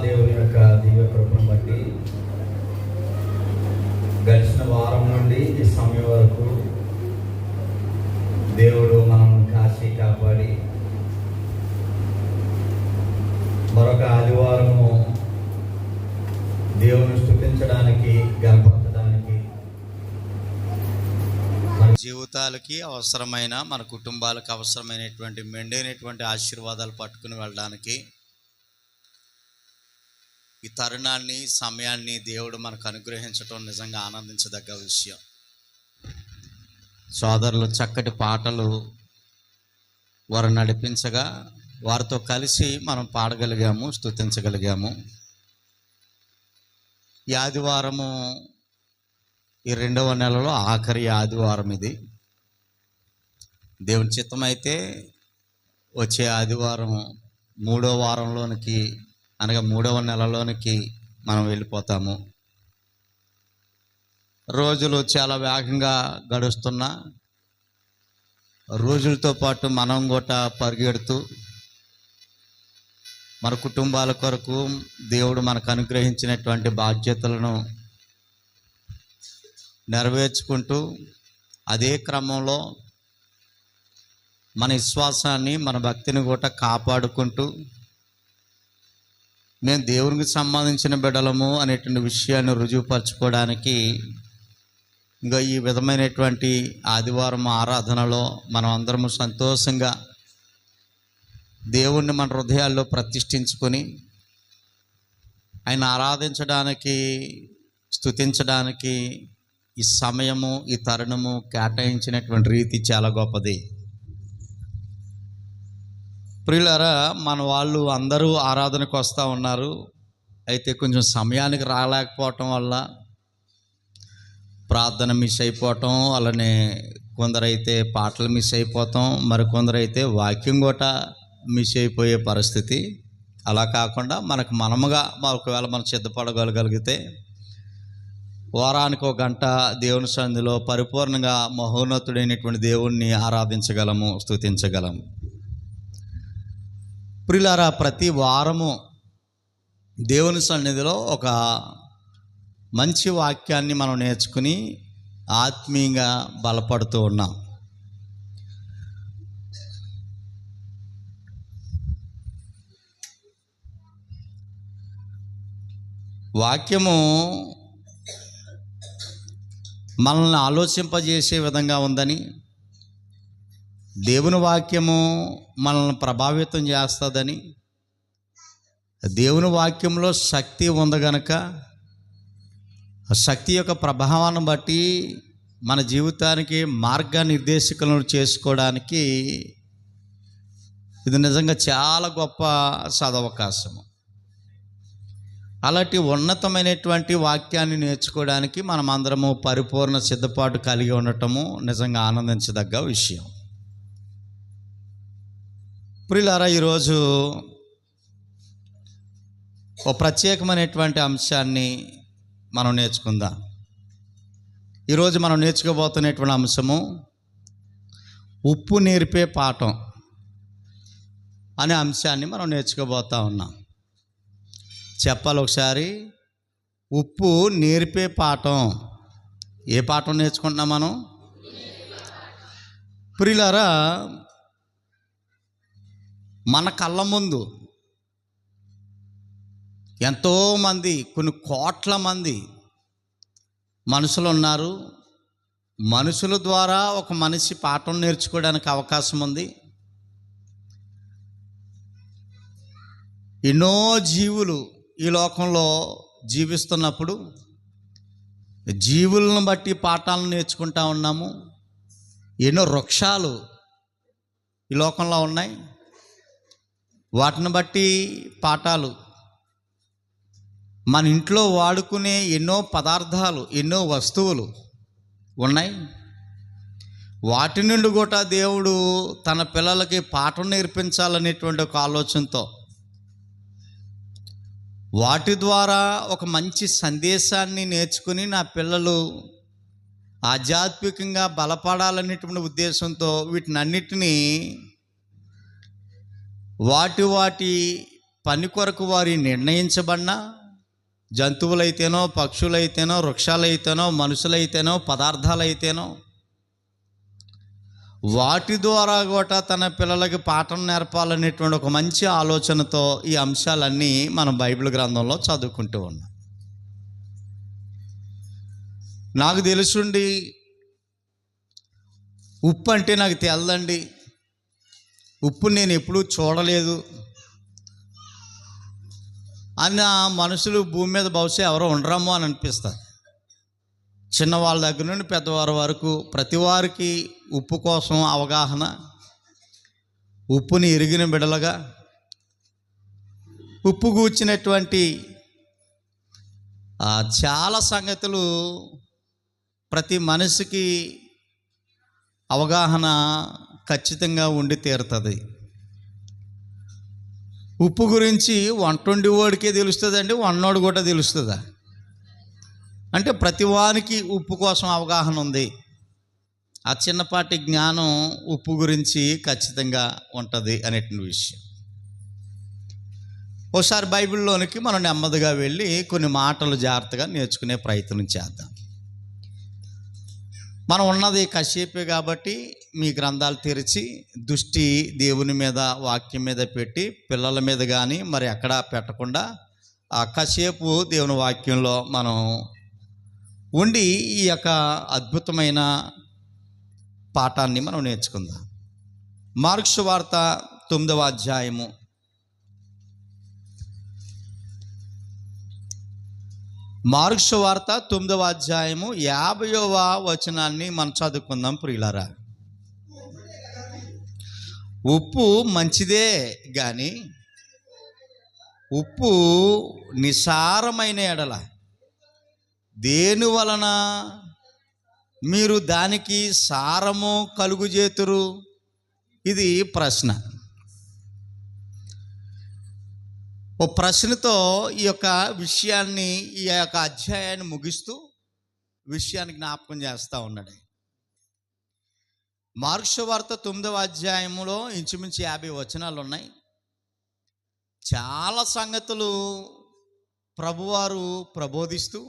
దేవుని యొక్క దివ్య కృపను బట్టి గడిచిన వారం నుండి ఈ సమయం వరకు దేవుడు మనం కాచి కాపాడి మరొక ఆదివారము దేవుని స్తుతించడానికి, గణపరచడానికి, మన జీవితాలకి అవసరమైన, మన కుటుంబాలకు అవసరమైనటువంటి మెండైనటువంటి ఆశీర్వాదాలు పట్టుకుని వెళ్ళడానికి ఈ తరుణాన్ని, సమయాన్ని దేవుడు మనకు అనుగ్రహించడం నిజంగా ఆనందించదగ్గ విషయం. సోదరులు చక్కటి పాటలు వారు నడిపించగా వారితో కలిసి మనం పాడగలిగాము, స్తుతించగలిగాము. ఈ ఆదివారము ఈ 2వ నెలలో ఆఖరి ఆదివారం ఇది. దేవుని చిత్తమైతే వచ్చే ఆదివారం 3వ వారంలోనికి, అనగా 3వ నెలలోనికి మనం వెళ్ళిపోతాము. రోజులు చాలా వేగంగా గడుస్తున్నా రోజులతో పాటు మనం కూడా పరిగెడుతూ మన కుటుంబాల కొరకు దేవుడు మనకు అనుగ్రహించినటువంటి బాధ్యతలను నెరవేర్చుకుంటూ అదే క్రమంలో మన విశ్వాసాన్ని, మన భక్తిని కూడా కాపాడుకుంటూ మేము దేవునికి సంబంధించిన బిడ్డలము అనేటువంటి విషయాన్ని రుజువుపరచుకోవడానికి ఇంకా ఈ విధమైనటువంటి ఆదివారం ఆరాధనలో మనం అందరము సంతోషంగా దేవుణ్ణి మన హృదయాల్లో ప్రతిష్ఠించుకొని ఆయన ఆరాధించడానికి, స్తుతించడానికి ఈ సమయము, ఈ తరుణము కేటాయించినటువంటి రీతి చాలా గొప్పది. ప్రియులారా, మన వాళ్ళు అందరూ ఆరాధనకు వస్తూ ఉన్నారు. అయితే కొంచెం సమయానికి రాలేకపోవటం వల్ల ప్రార్థన మిస్ అయిపోవటం, అలానే కొందరైతే పాటలు మిస్ అయిపోతాం, మరికొందరైతే వాక్యం కూడా మిస్ అయిపోయే పరిస్థితి. అలా కాకుండా మనముగా ఒకవేళ మనం సిద్ధపడగలిగితే వారానికి 1 గంట దేవుని సన్నిధిలో పరిపూర్ణంగా మహోన్నతుడైనటువంటి దేవుణ్ణి ఆరాధించగలము, స్తుతించగలము. ప్రియులారా, ప్రతి వారము దేవుని సన్నిధిలో ఒక మంచి వాక్యాన్ని మనం నేర్చుకుని ఆత్మీయంగా బలపడుతూ ఉన్నాం. వాక్యము మనల్ని ఆలోచింపజేసే విధంగా ఉందని, దేవుని వాక్యము మనల్ని ప్రభావితం చేస్తుందని, దేవుని వాక్యంలో శక్తి ఉంది గనక ఆ శక్తి యొక్క ప్రభావాన్ని బట్టి మన జీవితానికి మార్గనిర్దేశకులను చేసుకోవడానికి ఇది నిజంగా చాలా గొప్ప సదవకాశము. అలాంటి ఉన్నతమైనటువంటి వాక్యాన్ని నేర్చుకోవడానికి మనం అందరము పరిపూర్ణ సిద్ధపాటు కలిగి ఉండటము నిజంగా ఆనందించదగ్గ విషయం. ప్రియులారా, ఈరోజు ఒక ప్రత్యేకమైనటువంటి అంశాన్ని మనం నేర్చుకుందాం. ఈరోజు మనం నేర్చుకోబోతున్నటువంటి అంశము ఉప్పు నేర్పే పాఠం అనే అంశాన్ని మనం నేర్చుకోబోతా ఉన్నాం. చెప్పాలి ఒకసారి, ఉప్పు నేర్పే పాఠం. ఏ పాఠం నేర్చుకుంటున్నాం మనం? ప్రియులారా, మన కళ్ళ ముందు ఎంతోమంది, కొన్ని కోట్ల మంది మనుషులు ఉన్నారు. మనుషుల ద్వారా ఒక మనిషి పాఠం నేర్చుకోవడానికి అవకాశం ఉంది. ఎన్నో జీవులు ఈ లోకంలో జీవిస్తున్నప్పుడు జీవులను బట్టి పాఠాలను నేర్చుకుంటా ఉన్నాము. ఎన్నో వృక్షాలు ఈ లోకంలో ఉన్నాయి, వాటిని బట్టి పాఠాలు. మన ఇంట్లో వాడుకునే ఎన్నో పదార్థాలు, ఎన్నో వస్తువులు ఉన్నాయి. వాటి నుండి కూడా దేవుడు తన పిల్లలకి పాఠం నేర్పించాలనేటువంటి ఒక ఆలోచనతో వాటి ద్వారా ఒక మంచి సందేశాన్ని నేర్చుకుని నా పిల్లలు ఆధ్యాత్మికంగా బలపడాలనేటువంటి ఉద్దేశంతో వీటినన్నిటినీ వాటి పని కొరకు వారి నిర్ణయించబడిన జంతువులైతేనో, పక్షులైతేనో, వృక్షాలైతేనో, మనుషులైతేనో, పదార్థాలైతేనో వాటి ద్వారా కూడా తన పిల్లలకి పాఠం నేర్పాలనేటువంటి ఒక మంచి ఆలోచనతో ఈ అంశాలన్నీ మనం బైబిల్ గ్రంథంలో చదువుకుంటూ ఉన్నాం. నాకు తెలుసుండి ఉప్పు అంటే నాకు తెలదండి, ఉప్పు నేను ఎప్పుడూ చూడలేదు అన్న మనుషులు భూమి మీద బహుశా ఎవరో ఉండరేమో అని అనిపిస్తుంది. చిన్నవాళ్ళ దగ్గర నుండి పెద్దవారి వరకు ప్రతి వారికి ఉప్పు కోసం అవగాహన, ఉప్పుని ఎరిగిన బిడలుగా, ఉప్పు గూర్చినటువంటి చాలా సంగతులు ప్రతి మనిషికి అవగాహన ఖచ్చితంగా ఉండి తీరుతుంది. ఉప్పు గురించి వంటొండి వాడికే తెలుస్తుందండి, వండోడు కూడా తెలుస్తుందా? అంటే ప్రతి వానికి ఉప్పు కోసం అవగాహన ఉంది. ఆ చిన్నపాటి జ్ఞానం ఉప్పు గురించి ఖచ్చితంగా ఉంటుంది అనేటువంటి విషయం. ఒకసారి బైబిల్లోనికి మనం నెమ్మదిగా వెళ్ళి కొన్ని మాటలు జాగ్రత్తగా నేర్చుకునే ప్రయత్నం చేద్దాం. మనం ఉన్నది కాసేపే కాబట్టి మీ గ్రంథాలు తెరిచి దృష్టి దేవుని మీద, వాక్యం మీద పెట్టి పిల్లల మీద కానీ మరి ఎక్కడా పెట్టకుండా కాసేపు దేవుని వాక్యంలో మనం ఉండి ఈ యొక్క అద్భుతమైన పాఠాన్ని మనం నేర్చుకుందాం. మార్కు సువార్త 9వ అధ్యాయము మార్కు సువార్త 9వ అధ్యాయము 50వ వచనాన్ని మనం చదువుకుందాం. ప్రియులారా, ఉప్పు మంచిదే కానీ ఉప్పు నిసారమైన ఎడల దేని వలన మీరు దానికి సారము కలుగుజేతురు? ఇది ప్రశ్న. ఓ ప్రశ్నతో ఈ యొక్క విషయాన్ని, ఈ యొక్క అధ్యాయాన్ని ముగిస్తూ విషయాన్ని జ్ఞాపకం చేస్తూ ఉన్నాడు. మార్కు సువార్త 9వ అధ్యాయంలో ఇంచుమించు 50 వచనాలు ఉన్నాయి. చాలా సంగతులు ప్రభువారు ప్రబోధిస్తూ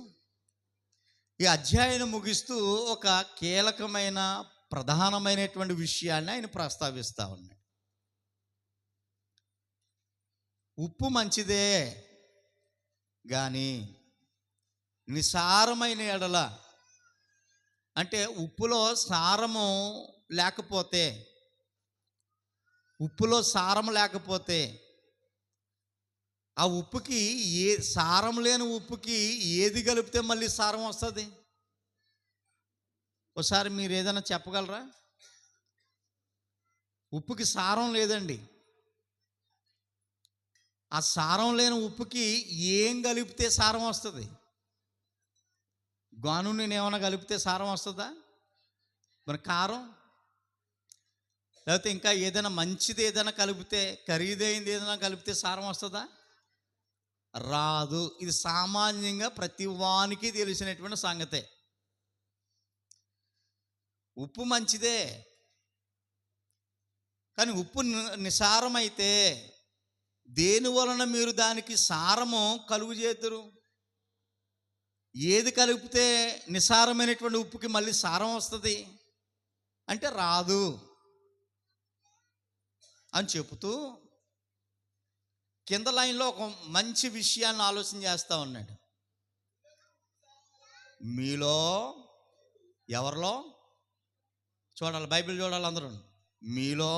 ఈ అధ్యాయాన్ని ముగిస్తూ ఒక కీలకమైన ప్రధానమైనటువంటి విషయాన్ని ఆయన ప్రస్తావిస్తూ ఉన్నాడు. ఉప్పు మంచిదే కానీ నిసారమైన ఎడల, అంటే ఉప్పులో సారము లేకపోతే, ఉప్పులో సారం లేకపోతే ఆ ఉప్పుకి సారం లేని ఉప్పుకి ఏది కలిపితే మళ్ళీ సారం వస్తుంది? ఒకసారి మీరు ఏదైనా చెప్పగలరా? ఉప్పుకి సారం లేదండి. ఆ సారం లేని ఉప్పుకి ఏం కలిపితే సారం వస్తుంది? గాను నేను ఏమైనా కలిపితే సారం వస్తుందా? మరి కారం, లేకపోతే ఇంకా ఏదైనా మంచిది ఏదైనా కలిపితే, ఖరీదైంది ఏదైనా కలిపితే సారం వస్తుందా? రాదు. ఇది సామాన్యంగా ప్రతి వానికి తెలిసినటువంటి సంగతే. ఉప్పు మంచిదే కానీ ఉప్పు నిసారమైతే దేని వలన మీరు దానికి సారము కలుగు చేతురు? ఏది కలిపితే నిసారమైనటువంటి ఉప్పుకి మళ్ళీ సారం వస్తుంది అంటే రాదు అని చెబుతూ కింద లైన్లో ఒక మంచి విషయాన్ని ఆలోచన చేస్తూ ఉన్నాడు. మీలో ఎవరిలో చూడాలి, బైబిల్ చూడాలి అందరూ. మీలో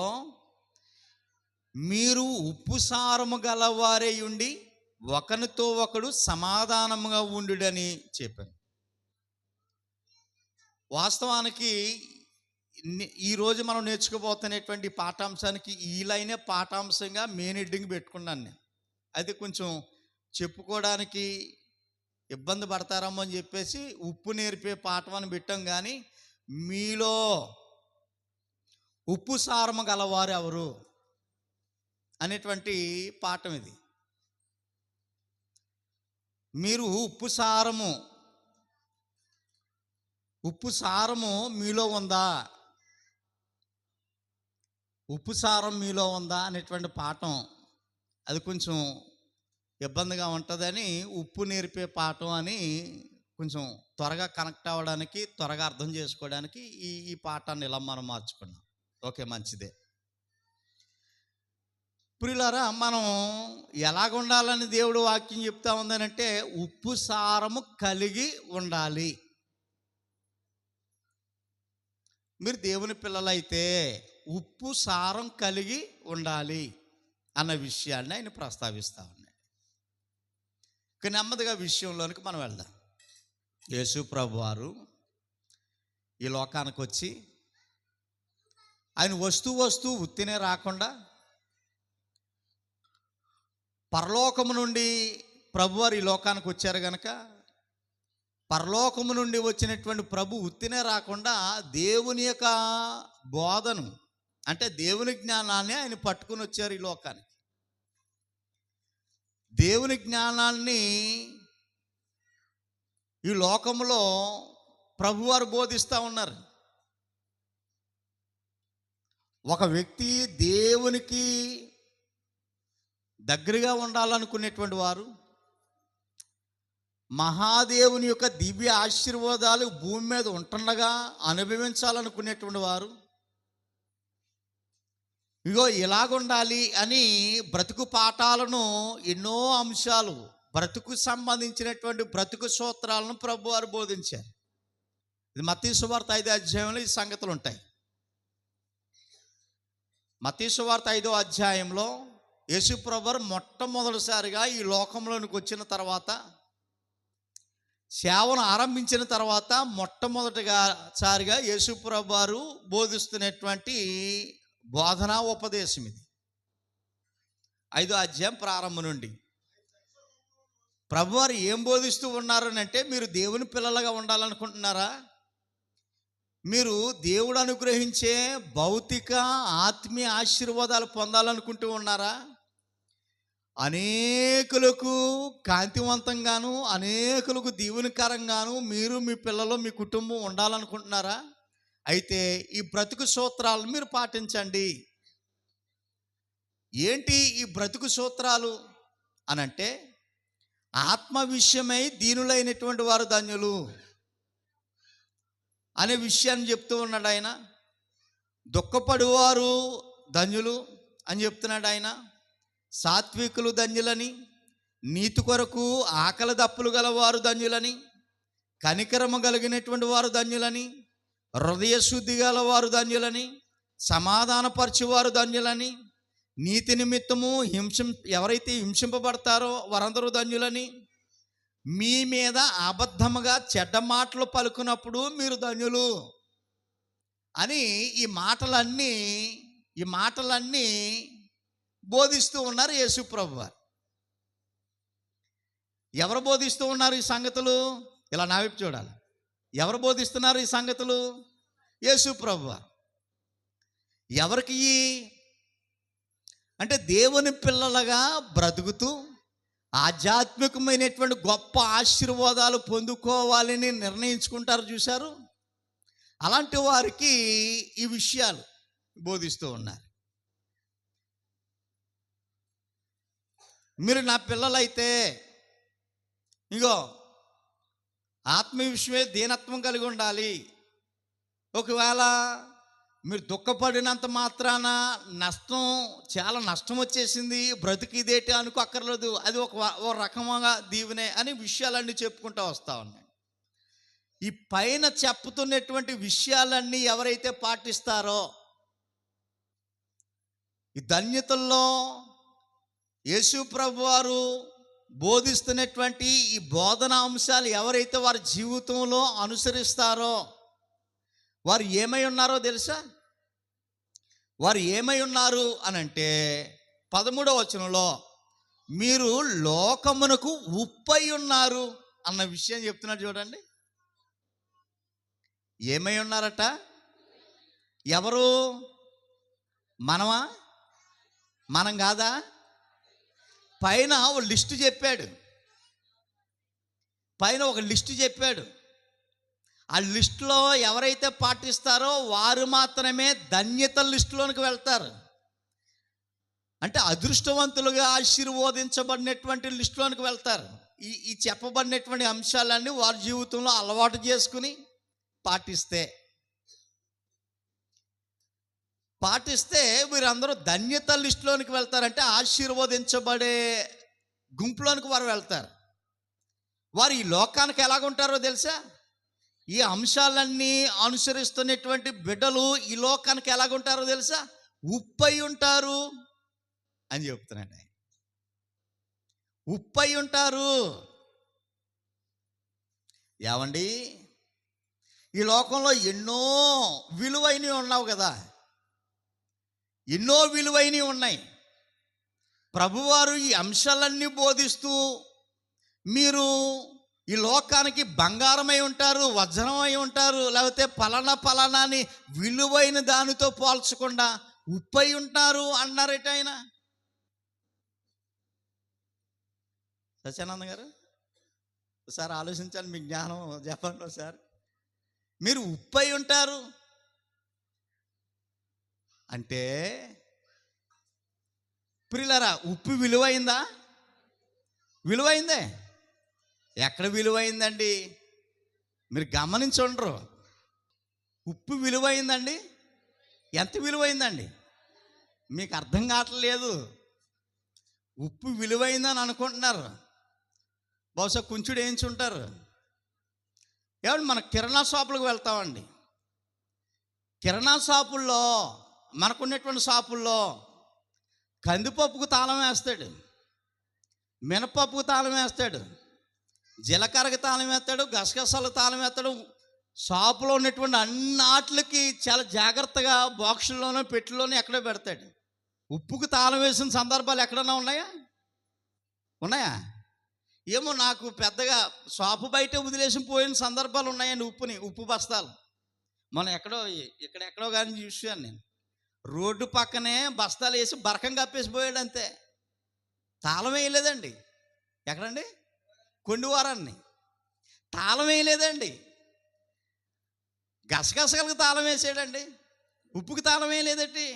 మీరు ఉప్పు సారము గలవారే ఉండి ఒకరితో ఒకడు సమాధానముగా ఉండుడని చెప్పాను. వాస్తవానికి ఈరోజు మనం నేర్చుకోబోతున్నటువంటి పాఠాంశానికి ఈ లైనే పాఠాంశంగా మెయిన్ హెడ్డింగ్ పెట్టుకున్నాను నేను. అయితే కొంచెం చెప్పుకోవడానికి ఇబ్బంది పడతారేమో అని చెప్పేసి ఉప్పు నేర్పే పాఠం అని పెట్టాం. కానీ మీలో ఉప్పు సారము గలవారు ఎవరు అనేటువంటి పాఠం ఇది. మీరు ఉప్పు సారము మీలో ఉందా, ఉప్పు సారం మీలో ఉందా అనేటువంటి పాఠం. అది కొంచెం ఇబ్బందిగా ఉంటుందని ఉప్పు నేర్పే పాఠం అని కొంచెం త్వరగా కనెక్ట్ అవ్వడానికి, త్వరగా అర్థం చేసుకోవడానికి ఈ పాఠాన్ని ఇలా మనం మార్చుకున్నాం. ఓకే, మంచిదే. ప్రియులారా, మనం ఎలాగ ఉండాలని దేవుడు వాక్యం చెప్తా ఉందనంటే ఉప్పు సారము కలిగి ఉండాలి. మీరు దేవుని పిల్లలైతే ఉప్పు సారం కలిగి ఉండాలి అన్న విషయాన్ని ఆయన ప్రస్తావిస్తూ ఉన్నాడు. ఇక నెమ్మదిగా విషయంలోనికి మనం వెళ్దాం. యేసు ప్రభు వారు ఈ లోకానికి వచ్చి ఆయన వస్తూ ఉత్తినే రాకుండా పరలోకము నుండి ప్రభువారు ఈ లోకానికి వచ్చారు గనక, పరలోకము నుండి వచ్చినటువంటి ప్రభు ఉత్తినే రాకుండా దేవుని యొక్క బోధను, అంటే దేవుని జ్ఞానాన్ని ఆయన పట్టుకుని వచ్చారు ఈ లోకానికి. దేవుని జ్ఞానాన్ని ఈ లోకంలో ప్రభువారు బోధిస్తూ ఉన్నారు. ఒక వ్యక్తి దేవునికి దగ్గరగా ఉండాలనుకునేటువంటి వారు, మహాదేవుని యొక్క దివ్య ఆశీర్వాదాలు భూమి మీద ఉంటుండగా అనుభవించాలనుకునేటువంటి వారు, ఇగో ఇలాగుండాలి అని బ్రతుకు పాఠాలను, ఎన్నో అంశాలు, బ్రతుకు సంబంధించినటువంటి బ్రతుకు సూత్రాలను ప్రభువారు బోధించారు. ఇది మత్తయి సువార్త 5వ అధ్యాయంలో ఈ సంగతులు ఉంటాయి. మత్తయి సువార్త 5వ అధ్యాయంలో యేసు ప్రభువారు మొట్టమొదటిసారిగా ఈ లోకంలోనికి వచ్చిన తర్వాత, సేవను ఆరంభించిన తర్వాత మొట్టమొదటిసారిగా యేసు ప్రభువారు బోధిస్తున్నటువంటి బోధనా ఉపదేశం ఇది. 5వ అధ్యాయం ప్రారంభం నుండి ప్రభువారు ఏం బోధిస్తూ ఉన్నారు అంటే, మీరు దేవుని పిల్లలుగా ఉండాలనుకుంటున్నారా? మీరు దేవుడు అనుగ్రహించే భౌతిక ఆత్మీయ ఆశీర్వాదాలు పొందాలనుకుంటూ ఉన్నారా? అనేకులకు కాంతివంతంగాను, అనేకులకు దీవెనకరంగాను మీరు, మీ పిల్లలు, మీ కుటుంబం ఉండాలనుకుంటున్నారా? అయితే ఈ బ్రతుకు సూత్రాలను మీరు పాటించండి. ఏంటి ఈ బ్రతుకు సూత్రాలు అనంటే, ఆత్మ విషయమై దీనులైనటువంటి వారు ధన్యులు అనే విషయాన్ని చెప్తూ ఉన్నాడు ఆయన. దుఃఖపడువారు ధన్యులు అని చెప్తున్నాడు ఆయన. సాత్వికులు ధన్యులని, నీతి కొరకు ఆకలి దప్పులు గలవారు ధన్యులని, కనికరము కలిగినటువంటి వారు ధన్యులని, హృదయ శుద్ధి గలవారు ధన్యులని, సమాధానపరచువారు ధన్యులని, నీతి నిమిత్తము ఎవరైతే హింసింపబడతారో వారందరూ ధన్యులని, మీ మీద అబద్ధముగా చెడ్డ మాటలు పలుకున్నప్పుడు మీరు ధన్యులు అని ఈ మాటలన్నీ బోధిస్తూ ఉన్నారు యేసు ప్రభువారు. ఎవరు బోధిస్తూ ఉన్నారు ఈ సంగతులు? ఇలా నా వైపు చూడాలి. ఎవరు బోధిస్తున్నారు ఈ సంగతులు? యేసు ప్రభువారు. ఎవరికి అంటే దేవుని పిల్లలుగా బ్రతుకుతూ ఆధ్యాత్మికమైనటువంటి గొప్ప ఆశీర్వాదాలు పొందుకోవాలని నిర్ణయించుకుంటారు చూశారు, అలాంటి వారికి ఈ విషయాలు బోధిస్తూ ఉన్నారు. మీరు నా పిల్లలైతే ఇగో ఆత్మీయ విషయమే దీనత్వం కలిగి ఉండాలి. ఒకవేళ మీరు దుఃఖపడినంత మాత్రాన చాలా నష్టం వచ్చేసింది, బ్రతికిదేటి అనుకోక్కర్లేదు, అది ఒక రకముగా దీవెనే అని విషయాలన్నీ చెప్పుకుంటూ వస్తూ ఉన్నాయి. ఈ పైన చెప్పుతున్నటువంటి విషయాలన్నీ ఎవరైతే పాటిస్తారో, ఈ ధన్యతల్లో యేసు ప్రభువారు బోధిస్తున్నటువంటి ఈ బోధనా అంశాలు ఎవరైతే వారి జీవితంలో అనుసరిస్తారో వారు ఏమై ఉన్నారో తెలుసా? వారు ఏమై ఉన్నారు అనంటే 13వ వచనంలో మీరు లోకమునకు ఉప్పై ఉన్నారు అన్న విషయం చెప్తున్నాడు చూడండి. ఏమై ఉన్నారట? ఎవరు? మనమా? మనం కాదా? పైన ఒక లిస్టు చెప్పాడు. ఆ లిస్టులో ఎవరైతే పాటిస్తారో వారు మాత్రమే ధన్యత లిస్టులోనికి వెళ్తారు. అంటే అదృష్టవంతులుగా ఆశీర్వదించబడినటువంటి లిస్టులోనికి వెళ్తారు. ఈ చెప్పబడినటువంటి అంశాలన్నీ వారి జీవితంలో అలవాటు చేసుకుని పాటిస్తే వీరందరూ ధన్యత లిస్టులోనికి వెళ్తారంటే ఆశీర్వదించబడే గుంపులోనికి వారు వెళ్తారు. వారు ఈ లోకానికి ఎలాగుంటారో తెలుసా? ఈ అంశాలన్నీ అనుసరిస్తున్నటువంటి బిడ్డలు ఈ లోకానికి ఎలాగుంటారో తెలుసా? ఉప్పై ఉంటారు అని చెప్తున్నాడు. ఉప్పై ఉంటారు. ఏమండి, ఈ లోకంలో ఎన్నో విలువైనవి ఉన్నావు కదా, ఎన్నో విలువైనవి ఉన్నాయి. ప్రభువారు ఈ అంశాలన్నీ బోధిస్తూ మీరు ఈ లోకానికి బంగారమై ఉంటారు, వజ్రమై ఉంటారు, లేకపోతే పలానా అని విలువైన దానితో పోల్చకుండా ఉప్పై ఉంటారు అన్నారట ఆయన. సత్యానంద గారు ఒకసారి ఆలోచించాలి, మీ జ్ఞానం చెప్పండి ఒకసారి. మీరు ఉప్పై ఉంటారు అంటే ప్రియులారా, ఉప్పు విలువైందా? విలువైందే. ఎక్కడ విలువైందండి? మీరు గమనించుండ్రు. ఉప్పు విలువైందండి. ఎంత విలువైందండి? మీకు అర్థం కావట్లేదు. ఉప్పు విలువైందని అనుకుంటున్నారు. బహుశా కుంచుడు వేయించుంటారు. ఏమండి, మన కిరాణా షాపులకు వెళ్తామండి. కిరాణా షాపుల్లో, మనకున్నటువంటి షాపుల్లో కందిపప్పుకు తాళం వేస్తాడు, మినపప్పుకు తాళం వేస్తాడు, జీలకర్రకి తాళం వేస్తాడు, గసగసాలకు తాళం వేస్తాడు. షాపులో ఉన్నటువంటి అన్నిటికి చాలా జాగ్రత్తగా బాక్సుల్లోనూ పెట్టెల్లోనూ ఎక్కడో పెడతాడు. ఉప్పుకు తాళం వేసిన సందర్భాలు ఎక్కడన్నా ఉన్నాయా? ఏమో, నాకు పెద్దగా షాపు బయట వదిలేసి పోయిన సందర్భాలు ఉన్నాయండి. ఉప్పు బస్తాలు మనం ఎక్కడెక్కడో కానీ చూసాను నేను. రోడ్డు పక్కనే బస్తాలు వేసి బరకం కప్పేసి పోయాడు అంతే. తాళం వేయలేదండి. ఎక్కడండి? కొండివారాన్ని తాళం వేయలేదండి. గసగసలకు తాళం వేసాడండి, ఉప్పుకి తాళం వేయలేదండి.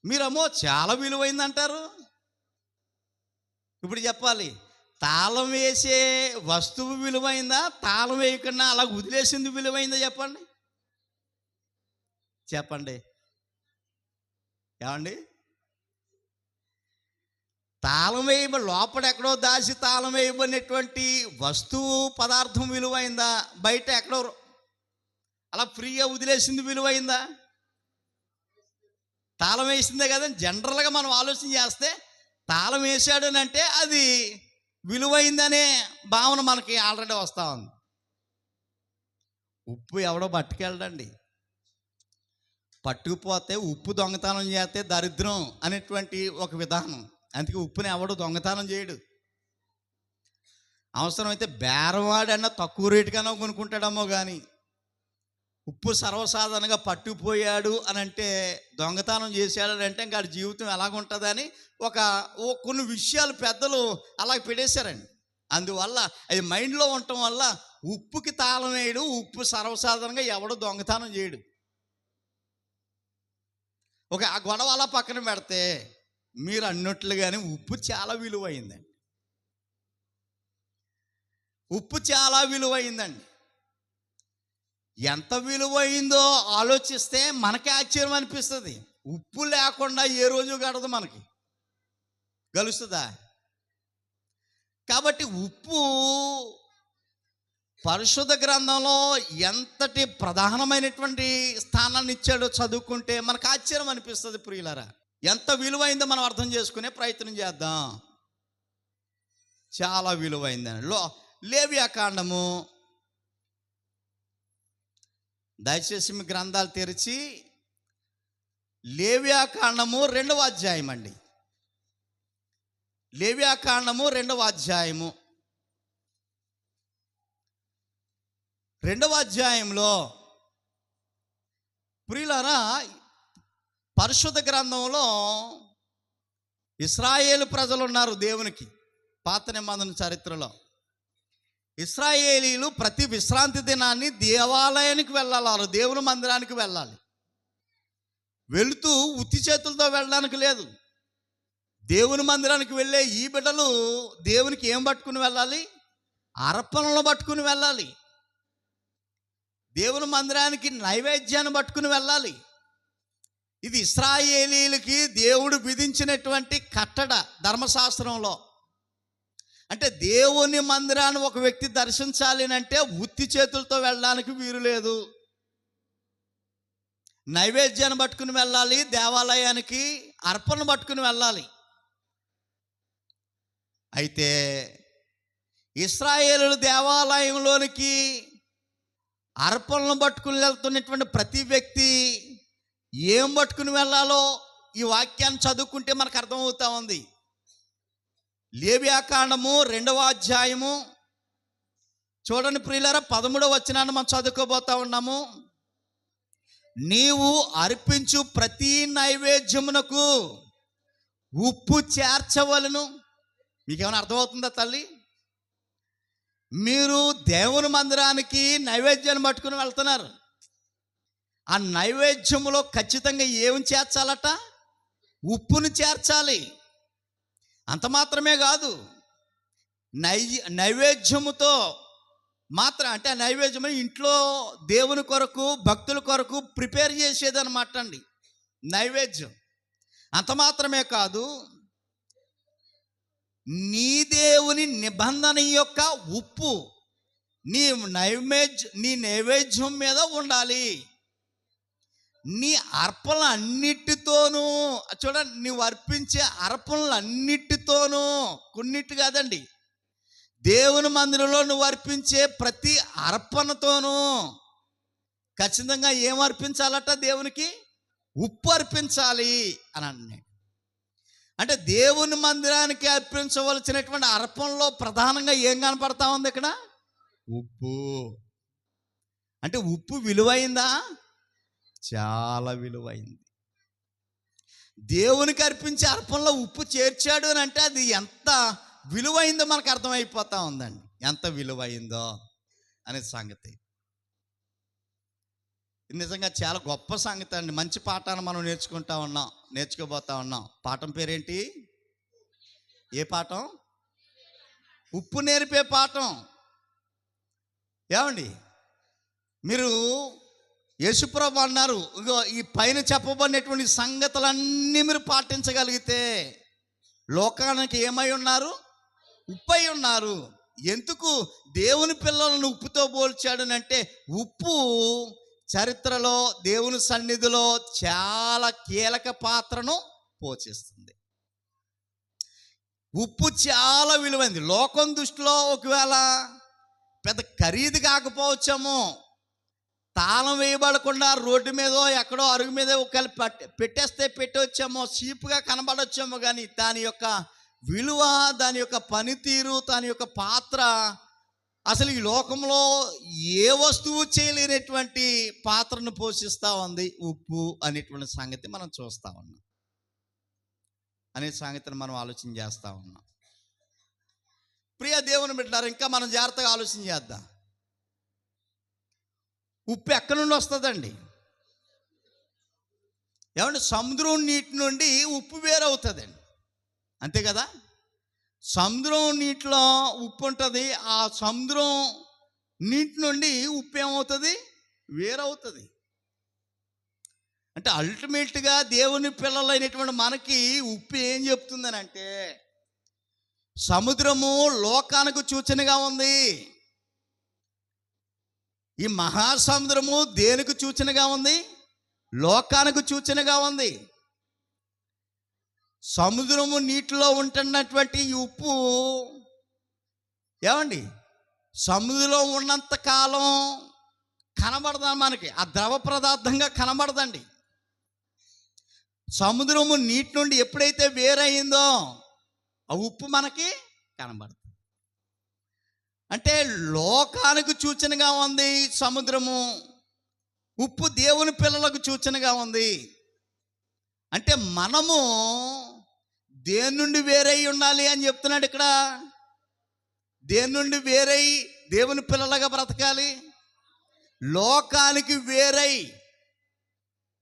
మీరమ్మో చాలా విలువైందంటారు. ఇప్పుడు చెప్పాలి, తాళం వేసే వస్తువు విలువైందా, తాళం వేయకుండా అలా వదిలేసింది విలువైందా? చెప్పండి ఏమండి? తాళం లోపల ఎక్కడో దాచి తాళం వేయబడినటువంటి వస్తువు పదార్థం విలువైందా, బయట ఎక్కడో అలా ఫ్రీగా వదిలేసింది విలువైందా? తాళం వేసిందే కదా. జనరల్గా మనం ఆలోచన చేస్తే తాళం వేసాడు అని అంటే అది విలువైందనే భావన మనకి ఆల్రెడీ వస్తూ ఉంది. ఉప్పు ఎవడో పట్టుకెళ్ళడండి. పట్టుకుపోతే ఉప్పు దొంగతనం చేస్తే దరిద్రం అనేటువంటి ఒక విధానం. అందుకే ఉప్పుని ఎవడు దొంగతనం చేయడు. అవసరమైతే బేరవాడన్నా తక్కువ రేటుకన్నా కొనుక్కుంటాడమ్మో కానీ ఉప్పు సర్వసాధారణంగా పట్టుకుపోయాడు అని అంటే, దొంగతనం చేశాడు అంటే ఇంకా జీవితం ఎలాగుంటుందని కొన్ని విషయాలు పెద్దలు అలా పెట్టేశారండి. అందువల్ల అది మైండ్లో ఉండటం వల్ల ఉప్పుకి తాళం వేయడు. ఉప్పు సర్వసాధారణంగా ఎవడు దొంగతనం చేయడు. ఆ గొడవ అలా పక్కన పెడితే మీరు అన్నట్లుగానే ఉప్పు చాలా విలువైందండి. ఉప్పు చాలా విలువైందండి. ఎంత విలువైందో ఆలోచిస్తే మనకే ఆశ్చర్యం అనిపిస్తుంది. ఉప్పు లేకుండా ఏ రోజు గడదు, మనకి గలుస్తుందా? కాబట్టి ఉప్పు పరిశుద్ధ గ్రంథంలో ఎంతటి ప్రధానమైనటువంటి స్థానాన్ని ఇచ్చాడో చదువుకుంటే మనకు ఆశ్చర్యం అనిపిస్తుంది. ప్రియులారా, ఎంత విలువైందో మనం అర్థం చేసుకునే ప్రయత్నం చేద్దాం. చాలా విలువైందని. లేవియాకాండము, దయచేసి మీ గ్రంథాలు తెరిచి లేవియాకాండము 2వ అధ్యాయం అండి. లేవియాకాండము 2వ అధ్యాయము. 2వ అధ్యాయంలో ప్రియులారా, పరిశుద్ధ గ్రంథంలో ఇశ్రాయేలు ప్రజలు ఉన్నారు దేవునికి. పాత నిబంధన చరిత్రలో ఇశ్రాయేలీలు ప్రతి విశ్రాంతి దినాన్ని దేవాలయానికి వెళ్ళాలి, దేవుని మందిరానికి వెళ్ళాలి. వెళుతూ ఉత్తి చేతులతో వెళ్ళడానికి లేదు. దేవుని మందిరానికి వెళ్ళే ఈ బిడ్డలు దేవునికి ఏం పట్టుకుని వెళ్ళాలి? అర్పణలు పట్టుకుని వెళ్ళాలి. దేవుని మందిరానికి నైవేద్యాన్ని పట్టుకుని వెళ్ళాలి. ఇది ఇశ్రాయేలీలకి దేవుడు విధించినటువంటి కట్టడ ధర్మశాస్త్రంలో. అంటే దేవుని మందిరాన్ని ఒక వ్యక్తి దర్శించాలి అంటే ఉత్తి చేతులతో వెళ్ళడానికి వీలు లేదు. నైవేద్యాన్ని పట్టుకుని వెళ్ళాలి, దేవాలయానికి అర్పణ పట్టుకుని వెళ్ళాలి. అయితే ఇశ్రాయేలు దేవాలయంలోనికి అర్పణను పట్టుకుని వెళ్తున్నటువంటి ప్రతి వ్యక్తి ఏం పట్టుకుని వెళ్ళాలో ఈ వాక్యాన్ని చదువుకుంటే మనకు అర్థమవుతా ఉంది. లేవియాకాండము 2వ అధ్యాయము చూడండి ప్రియులారా, 13వ వచనాన్ని మనం చదువుకోబోతా ఉన్నాము. నీవు అర్పించు ప్రతి నైవేద్యమునకు ఉప్పు చేర్చవలను. మీకేమైనా అర్థమవుతుందా తల్లి? మీరు దేవుని మందిరానికి నైవేద్యాన్ని పట్టుకుని వెళ్తున్నారు. ఆ నైవేద్యములో ఖచ్చితంగా ఏమి చేర్చాలట? ఉప్పును చేర్చాలి. అంత మాత్రమే కాదు, నైవేద్యముతో మాత్రం, అంటే ఆ నైవేద్యము ఇంట్లో దేవుని కొరకు భక్తుల కొరకు ప్రిపేర్ చేసేదన్నమాట అండి నైవేద్యం. అంత మాత్రమే కాదు, నీ దేవుని నిబంధన యొక్క ఉప్పు నీ నైవేద్యం మీద ఉండాలి. నీ అర్పణలు అన్నిటితోనూ, చూడండి, నువ్వు అర్పించే అర్పణలు అన్నిటితోనూ, కొన్నిటి కాదండి, దేవుని మందిరంలో నువ్వు అర్పించే ప్రతి అర్పణతోనూ ఖచ్చితంగా ఏం అర్పించాలట? దేవునికి ఉప్పు అర్పించాలి అని అన్నాడు. అంటే దేవుని మందిరానికి అర్పించవలసినటువంటి అర్పణలో ప్రధానంగా ఏం కనపడతా ఉంది ఇక్కడ? ఉప్పు. అంటే ఉప్పు విలువైందా? చాలా విలువైంది. దేవునికి అర్పించే అర్పణలో ఉప్పు చేర్చాడు అని అంటే అది ఎంత విలువైందో మనకు అర్థమైపోతా ఉందండి. ఎంత విలువైందో అనే సంగతి నిజంగా చాలా గొప్ప సంగతి అండి. మంచి పాఠాన్ని మనం నేర్చుకోబోతా ఉన్నాం. పాఠం పేరేంటి? ఏ పాఠం? ఉప్పు నేర్పే పాఠం. ఏమండి, మీరు యేసుప్రభు అన్నారు, ఇగో ఈ పైన చెప్పబడినటువంటి సంగతులన్నీ మీరు పాటించగలిగితే లోకానికి ఏమై ఉన్నారు? ఉప్పై ఉన్నారు. ఎందుకు దేవుని పిల్లలను ఉప్పుతో పోల్చాడనంటే, ఉప్పు చరిత్రలో దేవుని సన్నిధిలో చాలా కీలక పాత్రను పోషిస్తుంది. ఉప్పు చాలా విలువైంది. లోకం దృష్టిలో ఒకవేళ పెద్ద ఖరీదు కాకపోవచ్చేమో, తాళం వేయబడకుండా రోడ్డు మీదో ఎక్కడో అరుగు మీద ఒకవేళ పెట్టేస్తే పెట్టవచ్చేమో, చీప్గా కనబడొచ్చేమో, కానీ దాని యొక్క విలువ, దాని యొక్క పనితీరు, దాని యొక్క పాత్ర అసలు ఈ లోకంలో ఏ వస్తువు చేయలేనటువంటి పాత్రను పోషిస్తూ ఉంది ఉప్పు అనేటువంటి సంగతి మనం చూస్తూ ఉన్నాం. అనే సంగతిని మనం ఆలోచన చేస్తూ ఉన్నాం. ప్రియ దేవుని బిడ్డలారా, ఇంకా మనం జాగ్రత్తగా ఆలోచన చేద్దాం. ఉప్పు ఎక్కడి నుండి వస్తుందండి? ఏమంటే సముద్రం నీటి నుండి ఉప్పు వేరవుతుందండి, అంతే కదా? సముద్రం నీటిలో ఉప్పు ఉంటుంది, ఆ సముద్రం నీటి నుండి ఉప్పు ఏమవుతుంది? వేరవుతుంది. అంటే అల్టిమేట్గా దేవుని పిల్లలైనటువంటి మనకి ఉప్పు ఏం చెప్తుందని అంటే, సముద్రము లోకానికి సూచనగా ఉంది, ఈ మహాసముద్రము దేనికి సూచనగా ఉంది? లోకానికి సూచనగా ఉంది. సముద్రము నీటిలో ఉంటున్నటువంటి ఈ ఉప్పు ఏమండి, సముద్రంలో ఉన్నంత కాలం కనబడదా మనకి, ఆ ద్రవ పదార్థంగా కనబడదండి. సముద్రము నీటి నుండి ఎప్పుడైతే వేరయిందో ఆ ఉప్పు మనకి కనబడుతుంది. అంటే లోకానికి సూచనగా ఉంది సముద్రము, ఉప్పు దేవుని పిల్లలకు సూచనగా ఉంది. అంటే మనము దేని నుండి వేరై ఉండాలి అని చెప్తున్నాడు ఇక్కడ. దేని నుండి వేరై దేవుని పిల్లలుగా బ్రతకాలి? లోకానికి వేరై.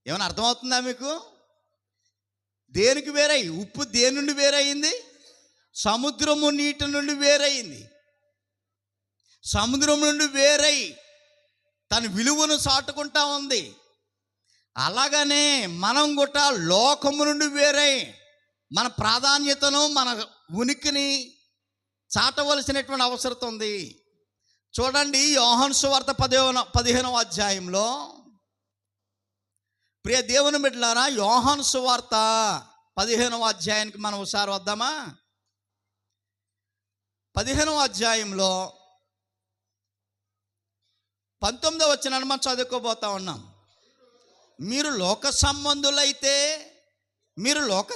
ఏమైనా అర్థమవుతుందా మీకు? దేనికి వేరై? ఉప్పు దేని నుండి వేరయింది? సముద్రము నీటి నుండి వేరయింది. సముద్రం నుండి వేరై తన విలువను చాటుకుంటా ఉంది. అలాగనే మనం కూడా లోకము నుండి వేరై మన ప్రాధాన్యతను, మన ఉనికిని చాటవలసినటువంటి అవసరం ఉంది. చూడండి, యోహాను సువార్త 15వ అధ్యాయంలో, ప్రియ దేవుని బిడ్డలారా, యోహాను సువార్త 15వ అధ్యాయానికి మనం ఒకసారి వద్దామా? 15వ అధ్యాయంలో 19వ వచనాన్ని మనం చదువుకోబోతా ఉన్నాం. మీరు లోక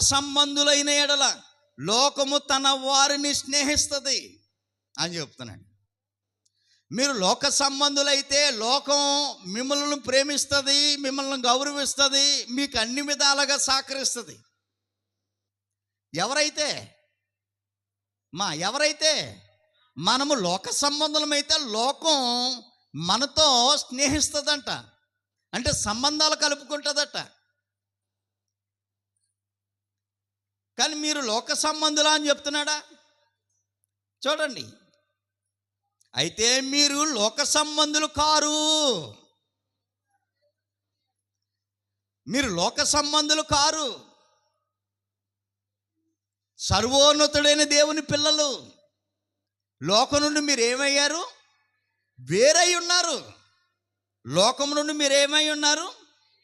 సంబంధులైన ఎడల లోకము తన వారిని స్నేహిస్తుంది అని చెప్తున్నాడు. మీరు లోక సంబంధులైతే లోకం మిమ్మల్ని ప్రేమిస్తుంది, మిమ్మల్ని గౌరవిస్తుంది, మీకు అన్ని విధాలుగా సహకరిస్తుంది. ఎవరైతే మనము లోక సంబంధులమైతే లోకం మనతో స్నేహిస్తుందంట, అంటే సంబంధాలు కలుపుకుంటుందట. కానీ మీరు లోక సంబంధులా అని చెప్తున్నాడా? చూడండి, అయితే మీరు లోక సంబంధులు కారు. మీరు లోక సంబంధులు కారు, సర్వోన్నతుడైన దేవుని పిల్లలు. లోకం నుండి మీరు ఏమయ్యారు? వేరై ఉన్నారు. లోకం నుండి మీరు ఏమై ఉన్నారు?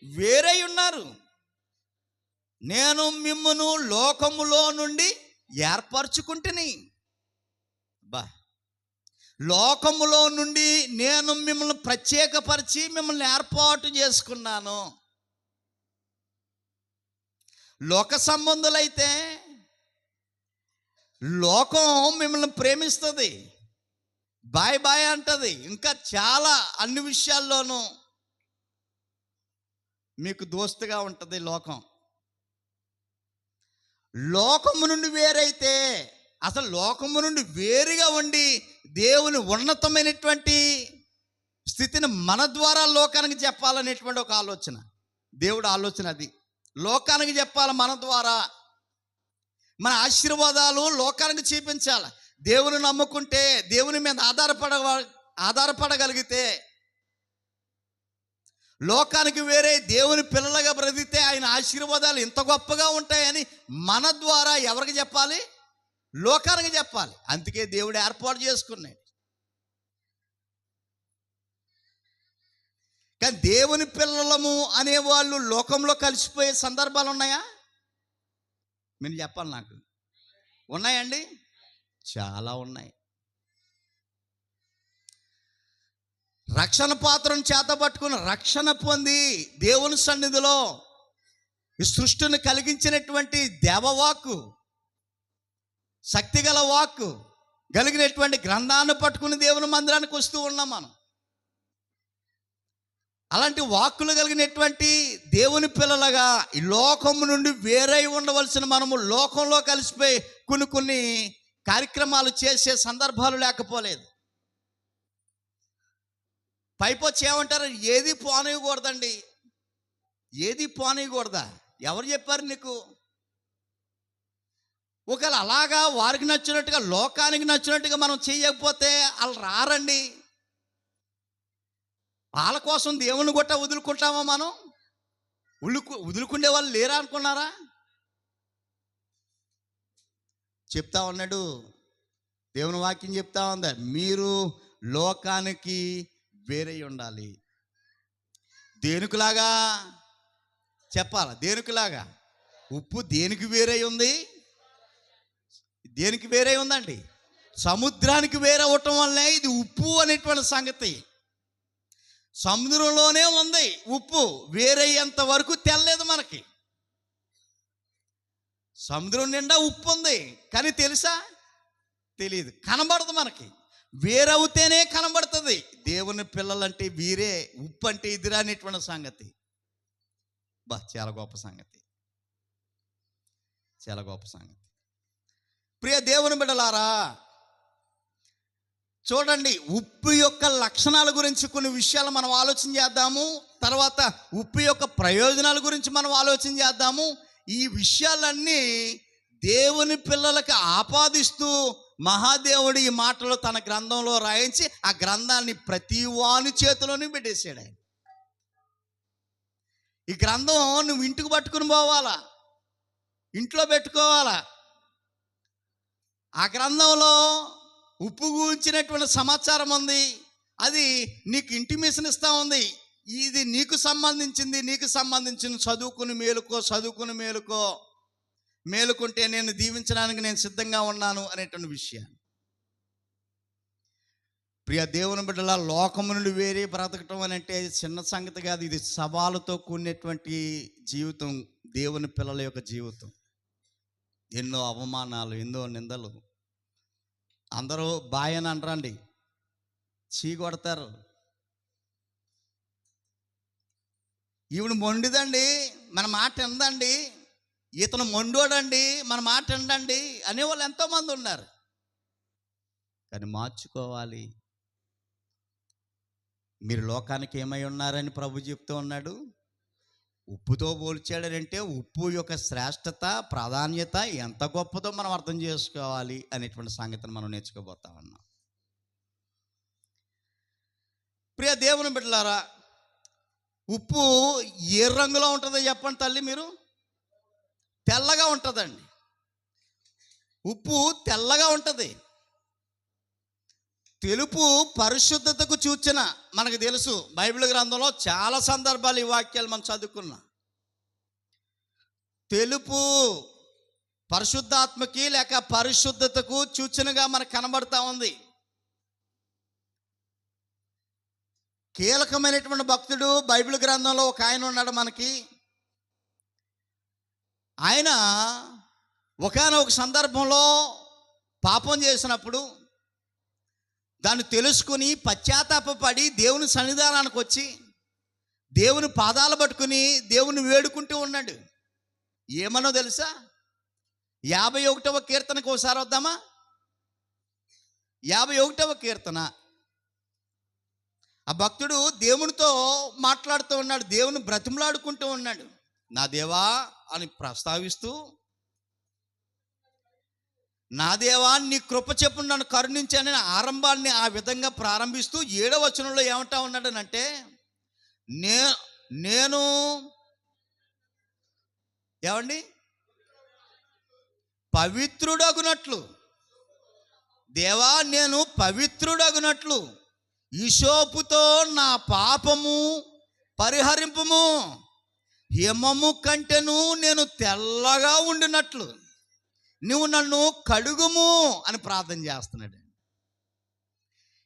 వేరై ఉన్నారు. నేను మిమ్మును లోకములో నుండి ఏర్పరచుకుంటుని. లోకములో నుండి నేను మిమ్మల్ని ప్రత్యేకపరిచి మిమ్మల్ని ఏర్పాటు చేసుకున్నాను. లోక సంబంధులైతే లోకం మిమ్మల్ని ప్రేమిస్తుంది, బాయ్ బాయ్ అంటది, ఇంకా చాలా అన్ని విషయాల్లోనూ మీకు దోస్తుగా ఉంటుంది లోకం. లోకము నుండి వేరైతే, అసలు లోకము నుండి వేరుగా ఉండి దేవుని ఉన్నతమైనటువంటి స్థితిని మన ద్వారా లోకానికి చెప్పాలనేటువంటి ఒక ఆలోచన, దేవుడు ఆలోచన అది. లోకానికి చెప్పాలి మన ద్వారా, మన ఆశీర్వాదాలు లోకానికి చూపించాలి. దేవుని నమ్ముకుంటే, దేవుని మీద ఆధారపడగలిగితే, లోకానికి వేరే దేవుని పిల్లలుగా బ్రతికితే ఆయన ఆశీర్వాదాలు ఇంత గొప్పగా ఉంటాయని మన ద్వారా ఎవరికి చెప్పాలి? లోకానికి చెప్పాలి. అందుకే దేవుడు ఏర్పాటు చేసుకున్నాడు. కానీ దేవుని పిల్లలము అనేవాళ్ళు లోకంలో కలిసిపోయే సందర్భాలు ఉన్నాయా? మీరు చెప్పాలి, నాకు ఉన్నాయండి, చాలా ఉన్నాయి. రక్షణ పాత్రను చేతబట్టుకుని రక్షణ పొంది దేవుని సన్నిధిలో ఈ సృష్టిని కలిగించినటువంటి దేవవాక్కు, శక్తిగల వాక్కు కలిగినటువంటి గ్రంథాన్ని పట్టుకుని దేవుని మందిరానికి వస్తూ ఉన్నాం మనం. అలాంటి వాక్కులు కలిగినటువంటి దేవుని పిల్లలుగా ఈ లోకము నుండి వేరై ఉండవలసిన మనము లోకంలో కలిసిపోయి కొన్ని కార్యక్రమాలు చేసే సందర్భాలు లేకపోలేదు. పైపొచ్చి ఏమంటారు? ఏది పోనీయకూడదండి. ఏది పోనీయకూడదా? ఎవరు చెప్పారు నీకు? ఒకవేళ అలాగా వారికి నచ్చినట్టుగా, లోకానికి నచ్చినట్టుగా మనం చేయకపోతే వాళ్ళు రారండి. వాళ్ళ కోసం దేవుని గొట్ట వదులుకుంటామా మనం? వదులుకుండే వాళ్ళు లేరా అనుకున్నారా? చెప్తా ఉన్నాడు, దేవుని వాక్యం చెప్తా ఉందా, మీరు లోకానికి వేరై ఉండాలి. దేనికిలాగా చెప్పాలి? దేనికిలాగా? ఉప్పు దేనికి వేరై ఉంది? దేనికి వేరై ఉందండి? సముద్రానికి వేరవటం వల్లే ఇది ఉప్పు అనేటువంటి సంగతి. సముద్రంలోనే ఉంది ఉప్పు, వేరయ్యేంత వరకు తెల్లలేదు మనకి. సముద్రం నిండా ఉప్పు ఉంది, కానీ తెలుసా? తెలియదు, కనబడదు మనకి. వేరవుతేనే కనబడుతుంది. దేవుని పిల్లలంటే వీరే, ఉప్పు అంటే ఇదిరా అనేటువంటి సంగతి. చాలా గొప్ప సంగతి, చాలా గొప్ప సంగతి. ప్రియ దేవుని బిడ్డలారా, చూడండి, ఉప్పు యొక్క లక్షణాల గురించి కొన్ని విషయాలు మనం ఆలోచన చేద్దాము. తర్వాత ఉప్పు యొక్క ప్రయోజనాల గురించి మనం ఆలోచన చేద్దాము. ఈ విషయాలన్నీ దేవుని పిల్లలకు ఆపాదిస్తూ మహాదేవుడు ఈ మాటలు తన గ్రంథంలో రాయించి ఆ గ్రంథాన్ని ప్రతి వాని చేతిలోనే పెట్టేశాడు ఆయన. ఈ గ్రంథం నువ్వు ఇంటికి పట్టుకుని పోవాలా, ఇంట్లో పెట్టుకోవాలా. ఆ గ్రంథంలో ఉప్పు గురించినటువంటి సమాచారం ఉంది, అది నీకు ఇంటిమేషన్ ఇస్తూ ఉంది. ఇది నీకు సంబంధించిన చదువుకుని మేలుకుంటే నేను దీవించడానికి నేను సిద్ధంగా ఉన్నాను అనేటువంటి విషయాన్ని. ప్రియ దేవుని బిడ్డల, లోకము నుండి వేరే బ్రతకటం అని అంటే చిన్న సంగతి కాదు. ఇది సవాలుతో కూడినటువంటి జీవితం, దేవుని పిల్లల యొక్క జీవితం. ఎన్నో అవమానాలు, ఎన్నో నిందలు. అందరూ బాయ్ అని అనరండి, చీ కొడతారు. ఈవిడ మొండిదండి, మన మాట ఎందండి, ఇతను మొండోడండి, మన మాట ఎండండి అనేవాళ్ళు ఎంతోమంది ఉన్నారు. కానీ మార్చుకోవాలి. మీరు లోకానికి ఏమై ఉన్నారని ప్రభు చెప్తూ ఉన్నాడు. ఉప్పుతో పోల్చాడంటే ఉప్పు యొక్క శ్రేష్టత, ప్రాధాన్యత ఎంత గొప్పదో మనం అర్థం చేసుకోవాలి అనేటువంటి సంగతిని మనం నేర్చుకోబోతా ఉన్నాం. ప్రియ దేవుని బిడ్డలారా, ఉప్పు ఏ రంగులో ఉంటుందో చెప్పండి తల్లి మీరు? తెల్లగా ఉంటుందండి. ఉప్పు తెల్లగా ఉంటుంది. తెలుపు పరిశుద్ధతకు సూచన మనకు తెలుసు. బైబిల్ గ్రంథంలో చాలా సందర్భాలు ఈ వాక్యాలు మనం చదువుకున్నాం. తెలుపు పరిశుద్ధాత్మకి లేక పరిశుద్ధతకు సూచనగా మనకు కనబడతా ఉంది. కీలకమైనటువంటి భక్తుడు బైబిల్ గ్రంథంలో ఒక ఆయన ఉన్నాడు మనకి. ఆయన ఒకానొక సందర్భంలో పాపం చేసినప్పుడు దాన్ని తెలుసుకుని పశ్చాత్తాపపడి దేవుని సన్నిధానానికి వచ్చి దేవుని పాదాలు పట్టుకుని దేవుని వేడుకుంటూ ఉన్నాడు. ఏమనో తెలుసా? 51వ కీర్తనకు ఒకసారి వద్దామా? 51వ కీర్తన. ఆ భక్తుడు దేవునితో మాట్లాడుతూ ఉన్నాడు, దేవుని బ్రతిమలాడుకుంటూ ఉన్నాడు. నా దేవా అని ప్రస్తావిస్తూ, నా దేవా నీ కృప చెప్పును నన్ను కరుణించానని ఆరంభాన్ని ఆ విధంగా ప్రారంభిస్తూ 7వ వచనంలో ఏమంటా ఉన్నాడనంటే, నేను ఏమండి పవిత్రుడగునట్లు, దేవా నేను పవిత్రుడగునట్లు ఈశోపుతో నా పాపము పరిహరింపుము, హిమము కంటెను నేను తెల్లగా ఉండినట్లు నువ్వు నన్ను కడుగుము అని ప్రార్థన చేస్తున్నాడు.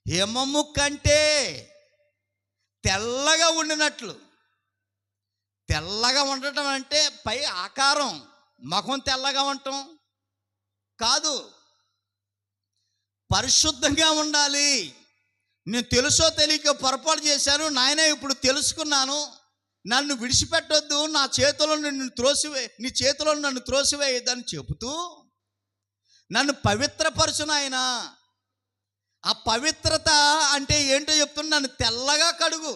హిమము కంటే తెల్లగా ఉండినట్లు. తెల్లగా ఉండటం అంటే పై ఆకారం, ముఖం తెల్లగా ఉండటం కాదు, పరిశుద్ధంగా ఉండాలి. నేను తెలుసో తెలియక పొరపాటు చేశాను నాయన, ఇప్పుడు తెలుసుకున్నాను, నన్ను విడిచిపెట్టొద్దు, నా చేతిలో నీ చేతిలో నన్ను త్రోసివేయద్దని చెబుతూ నన్ను పవిత్రపరచు నాయన. ఆ పవిత్రత అంటే ఏంటో చెప్తున్నా, నన్ను తెల్లగా కడుగు.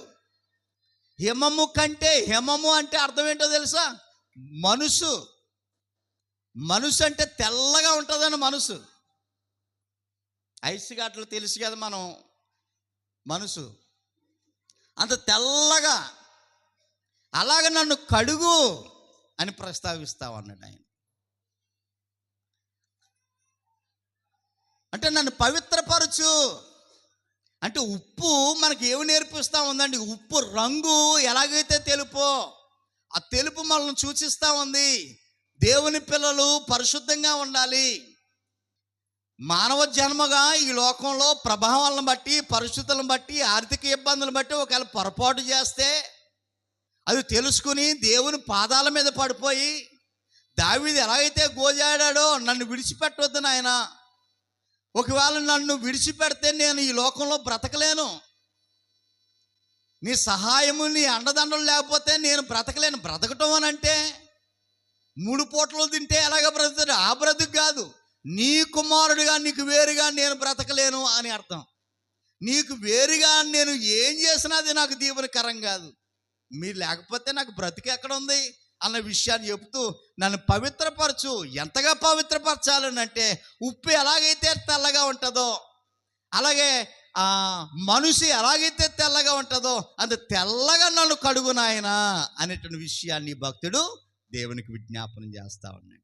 హిమము కంటే, హిమము అంటే అర్థం ఏంటో తెలుసా? మనసు. మనసు అంటే తెల్లగా ఉంటుందని. మనసు ఐస్ ఘాట్లు తెలుసు కదా, మనం మనసు అంత తెల్లగా, అలాగ నన్ను కడుగు అని ప్రస్తావిస్తావు అన్నాడు ఆయన. అంటే నన్ను పవిత్రపరచు అంటే ఉప్పు మనకి ఏమి నేర్పిస్తూ ఉందండి? ఉప్పు రంగు ఎలాగైతే తెలుపో ఆ తెలుపు మనల్ని సూచిస్తూ ఉంది. దేవుని పిల్లలు పరిశుద్ధంగా ఉండాలి. మానవ జన్మగా ఈ లోకంలో ప్రభావాలను బట్టి, పరిస్థితులను బట్టి, ఆర్థిక ఇబ్బందులను బట్టి ఒకవేళ పొరపాటు చేస్తే అది తెలుసుకుని దేవుని పాదాల మీద పడిపోయి దావీదు ఎలాగైతే గోజాడాడో, నన్ను విడిచిపెట్టవద్దు నాయన, ఒకవేళ నన్ను విడిచిపెడితే నేను ఈ లోకంలో బ్రతకలేను, నీ సహాయము నీ అండదండలు లేకపోతే నేను బ్రతకలేను. బ్రతకటం అని అంటే 3 పూటలు తింటే ఎలాగ బ్రతుకుతాడు? ఆ బ్రతుకు కాదు. నీ కుమారుడిగా నీకు వేరుగా నేను బ్రతకలేను అని అర్థం. నీకు వేరుగా నేను ఏం చేసినా అది నాకు దీవెనకరం కాదు. మీరు లేకపోతే నాకు బ్రతికి ఎక్కడ ఉంది? అన్న విషయాన్ని చెప్తూ నన్ను పవిత్రపరచు. ఎంతగా పవిత్రపరచాలని అంటే ఉప్పు ఎలాగైతే తెల్లగా ఉంటుందో, అలాగే మనిషి ఎలాగైతే తెల్లగా ఉంటుందో అంత తెల్లగా నన్ను కడుగు నాయనా అనేటువంటి విషయాన్ని భక్తుడు దేవునికి విజ్ఞాపనం చేస్తా ఉన్నాడు.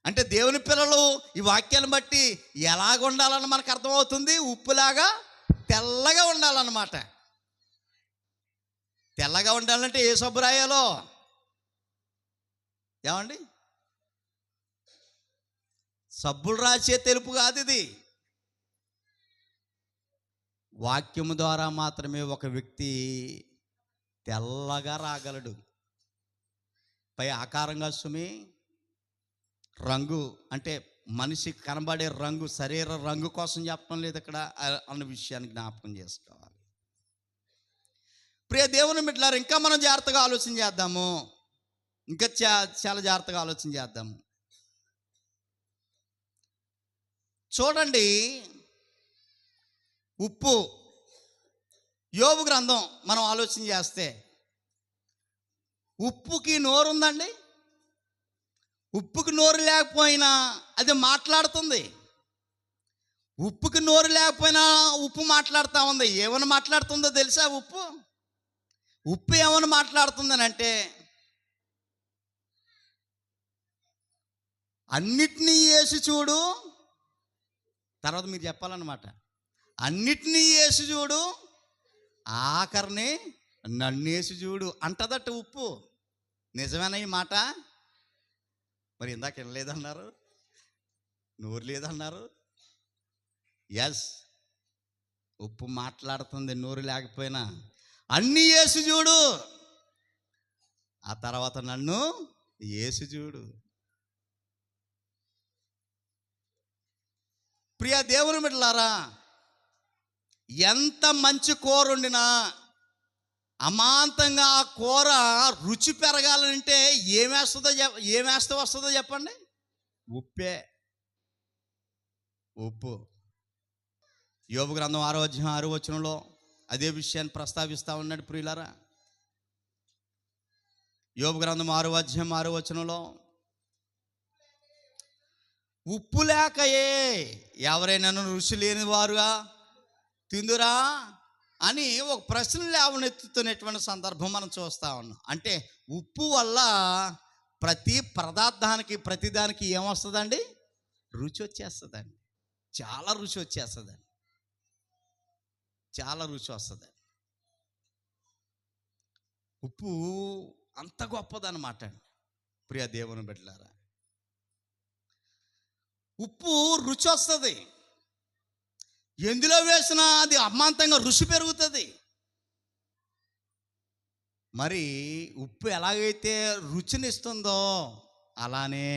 అంటే దేవుని పిల్లలు ఈ వాక్యాన్ని బట్టి ఎలాగ ఉండాలని మనకు అర్థమవుతుంది. ఉప్పులాగా తెల్లగా ఉండాలన్నమాట. తెల్లగా ఉండాలంటే ఏ సబ్బు రాయాలో ఏమండి? సబ్బులు రాసే తెలుపు కాదు ఇది. వాక్యము ద్వారా మాత్రమే ఒక వ్యక్తి తెల్లగా రాగలడు. పై ఆకారంగా సుమి రంగు అంటే మనిషి కనబడే రంగు, శరీర రంగు కోసం చెప్పడం లేదు ఇక్కడ అన్న విషయాన్ని జ్ఞాపకం చేసుకోవాలి. ప్రియ దేవుని బిడ్డలారా, ఇంకా మనం జాగ్రత్తగా ఆలోచన చేద్దాము. ఇంకా చాలా జాగ్రత్తగా ఆలోచన చేద్దాము. చూడండి, ఉప్పు యోబు గ్రంథం మనం ఆలోచన చేస్తే ఉప్పుకి నోరు ఉందండి. ఉప్పుకి నోరు లేకపోయినా అది మాట్లాడుతుంది. ఉప్పుకి నోరు లేకపోయినా ఉప్పు మాట్లాడుతూ ఉంది. ఏమని మాట్లాడుతుందో తెలుసా? ఉప్పు ఏమని మాట్లాడుతుందని అంటే, అన్నిటినీ వేసి చూడు, తర్వాత మీరు చెప్పాలన్నమాట, అన్నిటినీ వేసి చూడు, ఆఖరిని నన్నేసి చూడు అంటదట ఉప్పు. నిజమేనా ఈ మాట? మరి ఇందాక వినలేదన్నారు, నోరు లేదన్నారు. ఎస్, ఉప్పు మాట్లాడుతుంది నోరు లేకపోయినా. అన్నీ వేసి చూడు, ఆ తర్వాత నన్ను వేసి చూడు. ప్రియ దేవుని బిడ్డలారా, ఎంత మంచి కూర వండినా అమాంతంగా ఆ కూర రుచి పెరగాలంటే ఏమేస్తే వస్తుందో చెప్పండి? ఉప్పే. ఉప్పు. యోబు గ్రంథం 6వ అధ్యాయం 6వ వచనంలో అదే విషయాన్ని ప్రస్తావిస్తూ ఉన్నాడు ప్రియులారా. యోబు గ్రంథం 6వ అధ్యాయం 6వ వచనంలో, ఉప్పు లేకయే ఎవరైనా రుచి లేని వారుగా తిందురా అని ఒక ప్రశ్న లేవనెత్తుతున్నటువంటి సందర్భం మనం చూస్తూ ఉన్నాం. అంటే ఉప్పు వల్ల ప్రతి పదార్థానికి, ప్రతిదానికి ఏమొస్తుందండి? రుచి వచ్చేస్తుందండి. చాలా రుచి వచ్చేస్తుందండి. చాలా రుచి వస్తుంది. ఉప్పు అంత గొప్పదన్నమాట అండి ప్రియ దేవుని బిడ్డలారా. ఉప్పు రుచి వస్తుంది. ఎందులో వేసినా అది అమాంతంగా రుచి పెరుగుతుంది. మరి ఉప్పు ఎలాగైతే రుచినిస్తుందో అలానే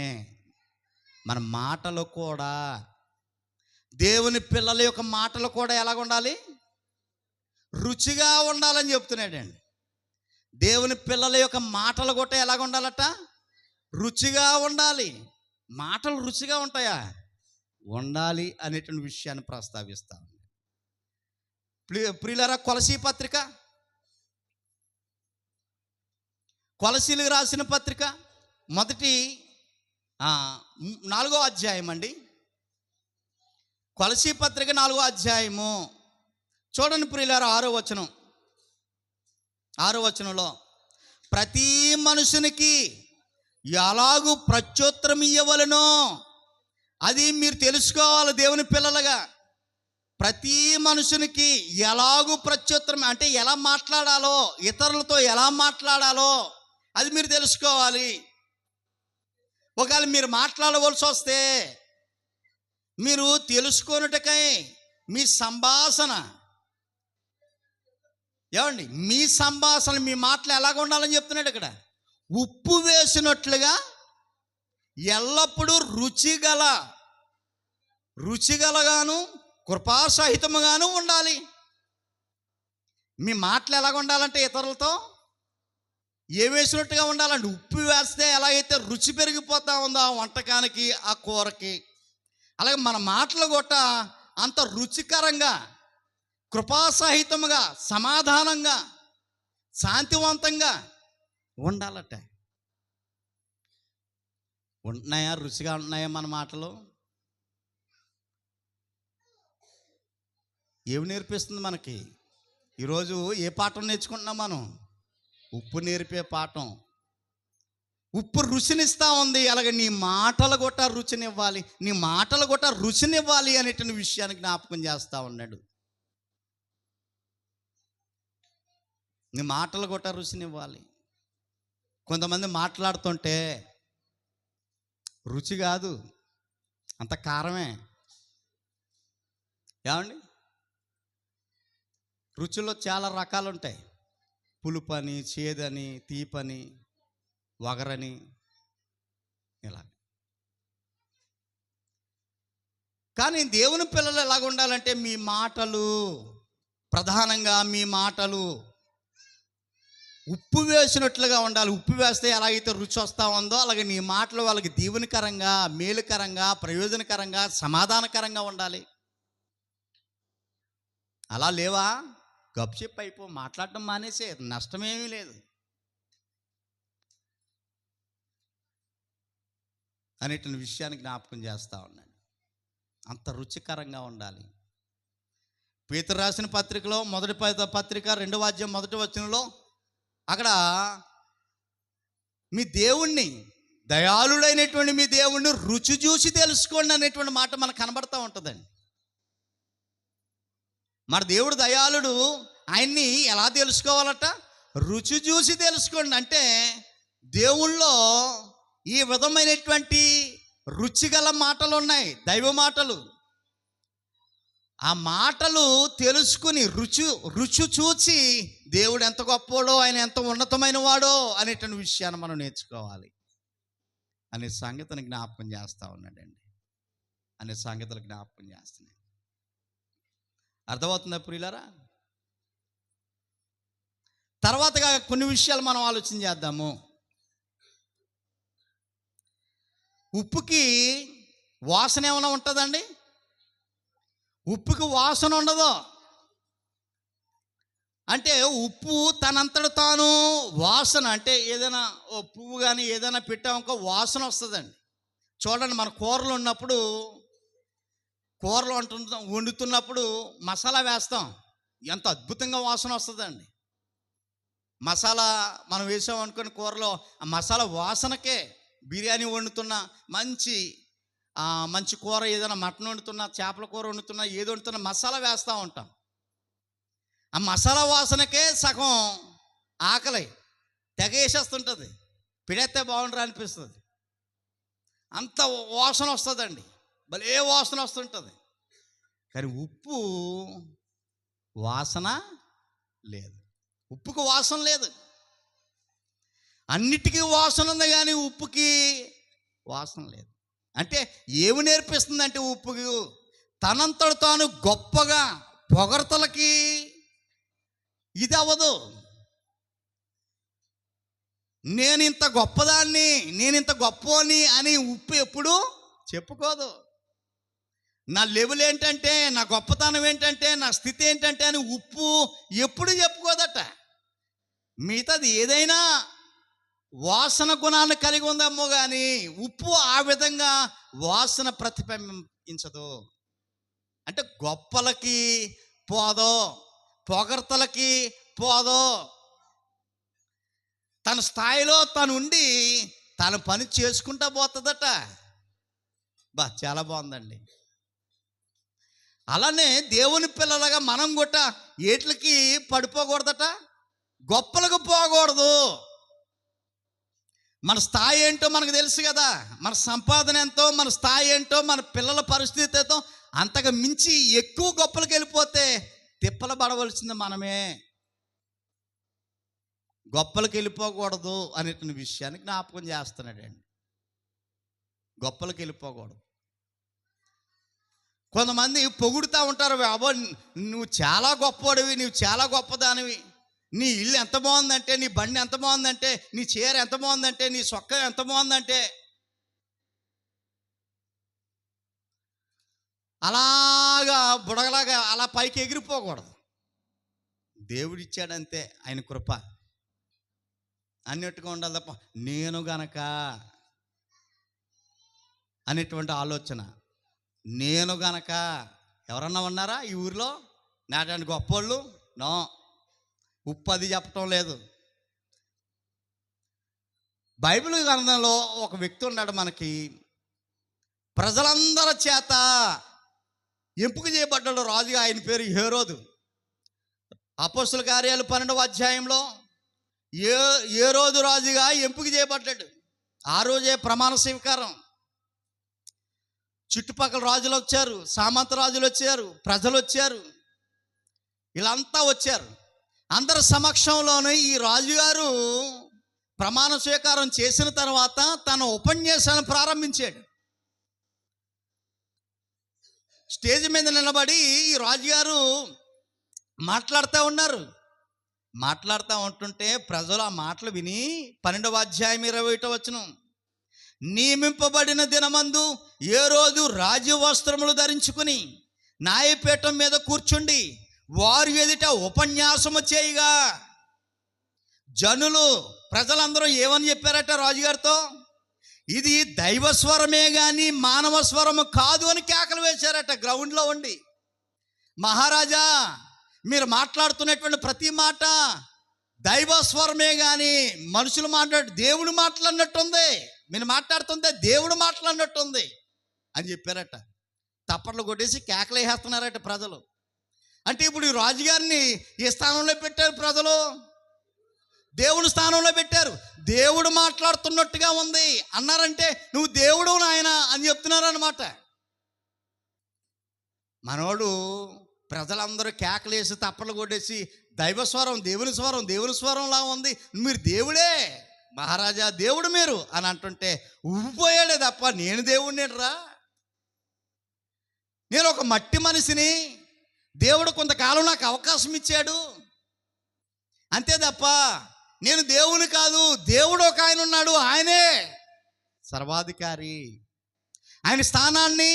మన మాటలు కూడా, దేవుని పిల్లల యొక్క మాటలు కూడా ఎలాగ ఉండాలి? రుచిగా ఉండాలని చెప్తున్నాడండి. దేవుని పిల్లల యొక్క మాటలు కూడా ఎలాగ ఉండాలట? రుచిగా ఉండాలి. మాటలు రుచిగా ఉంటాయా? ఉండాలి అనేటువంటి విషయాన్ని ప్రస్తావిస్తాం. ప్రియులారా, కొలసీలకు రాసిన పత్రిక మొదటి 4వ అధ్యాయం అండి. కొలసీ పత్రిక 4వ అధ్యాయము చూడండి ప్రియులారా, 6వ వచనంలో, ప్రతి మనుషునికి ఎలాగూ ప్రత్యుత్తరం ఇవ్వవలెనో అది మీరు తెలుసుకోవాలి. దేవుని పిల్లలుగా ప్రతి మనుషునికి ఎలాగూ ప్రత్యుత్తరం అంటే ఎలా మాట్లాడాలో, ఇతరులతో ఎలా మాట్లాడాలో అది మీరు తెలుసుకోవాలి. ఒకవేళ మీరు మాట్లాడవలసి వస్తే మీరు తెలుసుకొనుటకై మీ సంభాషణ, ఏమండి, మీ సంభాషణ, మీ మాటలు ఎలాగ ఉండాలని చెప్తున్నాడు ఇక్కడ. ఉప్పు వేసినట్లుగా ఎల్లప్పుడూ రుచిగలగాను కృపాసహితముగాను ఉండాలి. మీ మాటలు ఎలాగ ఉండాలంటే ఇతరులతో ఏ వేసినట్టుగా ఉండాలంటే, ఉప్పు వేస్తే ఎలాగైతే రుచి పెరిగిపోతా ఉందో ఆ వంటకానికి, ఆ కూరకి, అలాగే మన మాటలు కూడా అంత రుచికరంగా, కృపాసహితముగా, సమాధానంగా, శాంతివంతంగా, ఉండాలట. ఉంటున్నాయా? రుచిగా ఉంటున్నాయా మన మాటలు? ఏమి నేర్పిస్తుంది మనకి? ఈరోజు ఏ పాఠం నేర్చుకుంటున్నాం మనం? ఉప్పు నేర్పే పాఠం. ఉప్పు రుచినిస్తూ ఉంది. అలాగే నీ మాటలు కూడా రుచినివ్వాలి, నీ మాటలు కూడా రుచినివ్వాలి అనేటువంటి విషయాన్ని జ్ఞాపకం చేస్తూ ఉన్నాడు. నీ మాటలు కూడా రుచినివ్వాలి. కొంతమంది మాట్లాడుతుంటే రుచి కాదు, అంత కారమే. ఏమండి? రుచిలో చాలా రకాలు ఉంటాయి. పులుపని, చేదని, తీపని, వగరని, ఇలా. కానీ దేవుని పిల్లలు ఎలాగ ఉండాలంటే మీ మాటలు, ప్రధానంగా మీ మాటలు ఉప్పు వేసినట్లుగా ఉండాలి. ఉప్పు వేస్తే ఎలాగైతే రుచి వస్తూ ఉందో అలాగే నీ మాటలు వాళ్ళకి దీవెనకరంగా, మేలుకరంగా, ప్రయోజనకరంగా, సమాధానకరంగా ఉండాలి. అలా లేవా? గప్చిప్ అయిపో, మాట్లాడటం మానేసే, నష్టమేమీ లేదు అనేటువంటి విషయాన్ని జ్ఞాపకం చేస్తూ ఉన్నాను. అంత రుచికరంగా ఉండాలి. పేతురు రాసిన పత్రికలో మొదటి పత్రిక 2వ అధ్యాయం 1వ వచనంలో అక్కడ మీ దేవుణ్ణి, దయాళుడైనటువంటి మీ దేవుణ్ణి రుచి చూసి తెలుసుకోండి అనేటువంటి మాట మనకు కనబడతా ఉంటుందండి. మన దేవుడు దయాళుడు, ఆయన్ని ఎలా తెలుసుకోవాలట? రుచి చూసి తెలుసుకోండి. అంటే దేవుళ్ళో ఈ విధమైనటువంటి రుచిగల మాటలు ఉన్నాయి, దైవ మాటలు. ఆ మాటలు తెలుసుకుని రుచి చూచి దేవుడు ఎంత గొప్పోడో, ఆయన ఎంత ఉన్నతమైన వాడో అనేటువంటి విషయాన్ని మనం నేర్చుకోవాలి అనే సంగతిని జ్ఞాపకం చేస్తూ ఉన్నాడండి. అనే సంగతులు జ్ఞాపకం చేస్తున్నాయి. అర్థమవుతుందా ప్రియులారా? తర్వాతగా కొన్ని విషయాలు మనం ఆలోచన చేద్దాము. ఉప్పుకి వాసన ఏమైనా ఉంటుందండి? ఉప్పుకి వాసన ఉండదు. అంటే ఉప్పు తనంతట తాను వాసన, అంటే ఏదైనా ఓ పువ్వు కానీ ఏదైనా పెట్టామనుకో వాసన వస్తుందండి. చూడండి, మన కూరలు ఉన్నప్పుడు, కూరలు వండుతున్నప్పుడు మసాలా వేస్తాం, ఎంత అద్భుతంగా వాసన వస్తుందండి. మసాలా మనం వేసామనుకుని కూరలో, ఆ మసాలా వాసనకే బిర్యానీ వండుతున్నా, మంచి కూర, ఏదైనా మటన్ వండుతున్నా, చేపల కూర వండుతున్నా, ఏది వండుతున్నా మసాలా వేస్తూ ఉంటాం. ఆ మసాలా వాసనకే సగం ఆకలి తెగేసేస్తుంటుంది, పిడేస్తే బాగుండరా అనిపిస్తుంది. అంత వాసన వస్తుందండి, భలే వాసన వస్తుంటుంది. కానీ ఉప్పు వాసన లేదు. ఉప్పుకు వాసన లేదు. అన్నిటికీ వాసన ఉంది కానీ ఉప్పుకి వాసన లేదు. అంటే ఏమి నేర్పిస్తుందంటే ఉప్పుకి తనంతట తాను గొప్పగా పొగడ్తలకి ఇది అవ్వదు. నేనింత గొప్పదాన్ని, నేనింత గొప్పని అని ఉప్పు ఎప్పుడు చెప్పుకోదు. నా లెవెల్ ఏంటంటే, నా గొప్పతనం ఏంటంటే, నా స్థితి ఏంటంటే అని ఉప్పు ఎప్పుడు చెప్పుకోదట. మిగతాది ఏదైనా వాసన గుణాన్ని కలిగి ఉందేమో కానీ ఉప్పు ఆ విధంగా వాసన ప్రతిబింబించదు. అంటే గొప్పలకి పోదో, పొగడ్తలకి పోదో, తన స్థాయిలో తను ఉండి తన పని చేసుకుంటా పోతుందట. చాలా బాగుందండి. అలానే దేవుని పిల్లలుగా మనం కూడా ఏట్లకి పడిపోకూడదట, గొప్పలకు పోకూడదు. మన స్థాయి ఏంటో మనకు తెలుసు కదా, మన సంపాదన ఎంతో, మన స్థాయి ఏంటో, మన పిల్లల పరిస్థితి ఎంతో, అంతగా మించి ఎక్కువ గొప్పలకు వెళ్ళిపోతే తిప్పలు పడవలసింది మనమే. గొప్పలకు వెళ్ళిపోకూడదు అనేటువంటి విషయాన్ని జ్ఞాపకం చేస్తున్నాడండి. గొప్పలకు వెళ్ళిపోకూడదు. కొంతమంది పొగుడుతూ ఉంటారు, అబ్బో నువ్వు చాలా గొప్పవాడివి, నువ్వు చాలా గొప్పదానివి, నీ ఇల్లు ఎంత బాగుందంటే, నీ బండి ఎంత బాగుందంటే, నీ చీర ఎంత బాగుందంటే, నీ సొక్క ఎంత బాగుందంటే. అలాగా బుడగలాగా అలా పైకి ఎగిరిపోకూడదు. దేవుడిచ్చాడంతే, ఆయన కృప అన్నట్టుగా ఉండాలి తప్ప నేను గనక అనేటువంటి ఆలోచన. నేను గనక ఎవరన్నా ఉన్నారా ఈ ఊరిలో నాటి గొప్పోళ్ళు? నో. ఉప్పు అది చెప్పటం లేదు. బైబిల్ గ్రంథంలో ఒక వ్యక్తి ఉన్నాడు మనకి, ప్రజలందరి చేత ఎంపిక చేయబడ్డాడు రాజుగా. ఆయన పేరు హేరోదు. అపోస్తుల కార్యాలు 12వ అధ్యాయంలో హేరోదు రాజుగా ఎంపిక చేయబడ్డాడు. ఆ రోజే ప్రమాణ స్వీకారం. చుట్టుపక్కల రాజులు వచ్చారు, సామంత రాజులు వచ్చారు, ప్రజలు వచ్చారు, వీళ్ళంతా వచ్చారు. అందరి సమక్షంలోనే ఈ రాజుగారు ప్రమాణ స్వీకారం చేసిన తర్వాత తన ఉపన్యాసాన్ని ప్రారంభించాడు. స్టేజ్ మీద నిలబడి ఈ రాజుగారు మాట్లాడుతూ ఉన్నారు. మాట్లాడుతూ ఉంటుంటే ప్రజలు ఆ మాటలు విని 12వ అధ్యాయం 21వ వచనం, నియమింపబడిన దినమందు ఏ రోజు రాజవస్త్రములు ధరించుకుని న్యాయపీఠం మీద కూర్చుండి వారు ఎదుట ఉపన్యాసము చేయగా జనులు ప్రజలందరూ ఏమని చెప్పారట రాజుగారితో? ఇది దైవస్వరమే కానీ మానవ స్వరము కాదు అని కేకలు వేశారట గ్రౌండ్లో ఉండి. మహారాజా, మీరు మాట్లాడుతున్నటువంటి ప్రతి మాట దైవస్వరమే కానీ మనుషులు దేవుడు మాట్లాడినట్టుంది, మీరు మాట్లాడుతుంటే దేవుడు మాట్లాడినట్టుంది అని చెప్పారట. తప్పట్లు కొట్టేసి కేకలు వేస్తున్నారట ప్రజలు. అంటే ఇప్పుడు ఈ రాజుగారిని ఏ స్థానంలో పెట్టారు ప్రజలు? దేవుని స్థానంలో పెట్టారు. దేవుడు మాట్లాడుతున్నట్టుగా ఉంది అన్నారంటే నువ్వు దేవుడు నాయన అని చెప్తున్నారనమాట. మనోడు ప్రజలందరూ కేకలేసి తప్పలు కొట్టేసి దైవస్వరం, దేవుని స్వరం, దేవుని స్వరంలా ఉంది, మీరు దేవుడే మహారాజా, దేవుడు మీరు అని అంటుంటే ఉబ్బిపోయాడే తప్ప నేను దేవుడిని రా, నేను ఒక మట్టి మనిషిని, దేవుడు కొంతకాలం నాకు అవకాశం ఇచ్చాడు అంతే తప్ప నేను దేవుని కాదు. దేవుడు ఒక ఆయన ఉన్నాడు, ఆయనే సర్వాధికారి. ఆయన స్థానాన్ని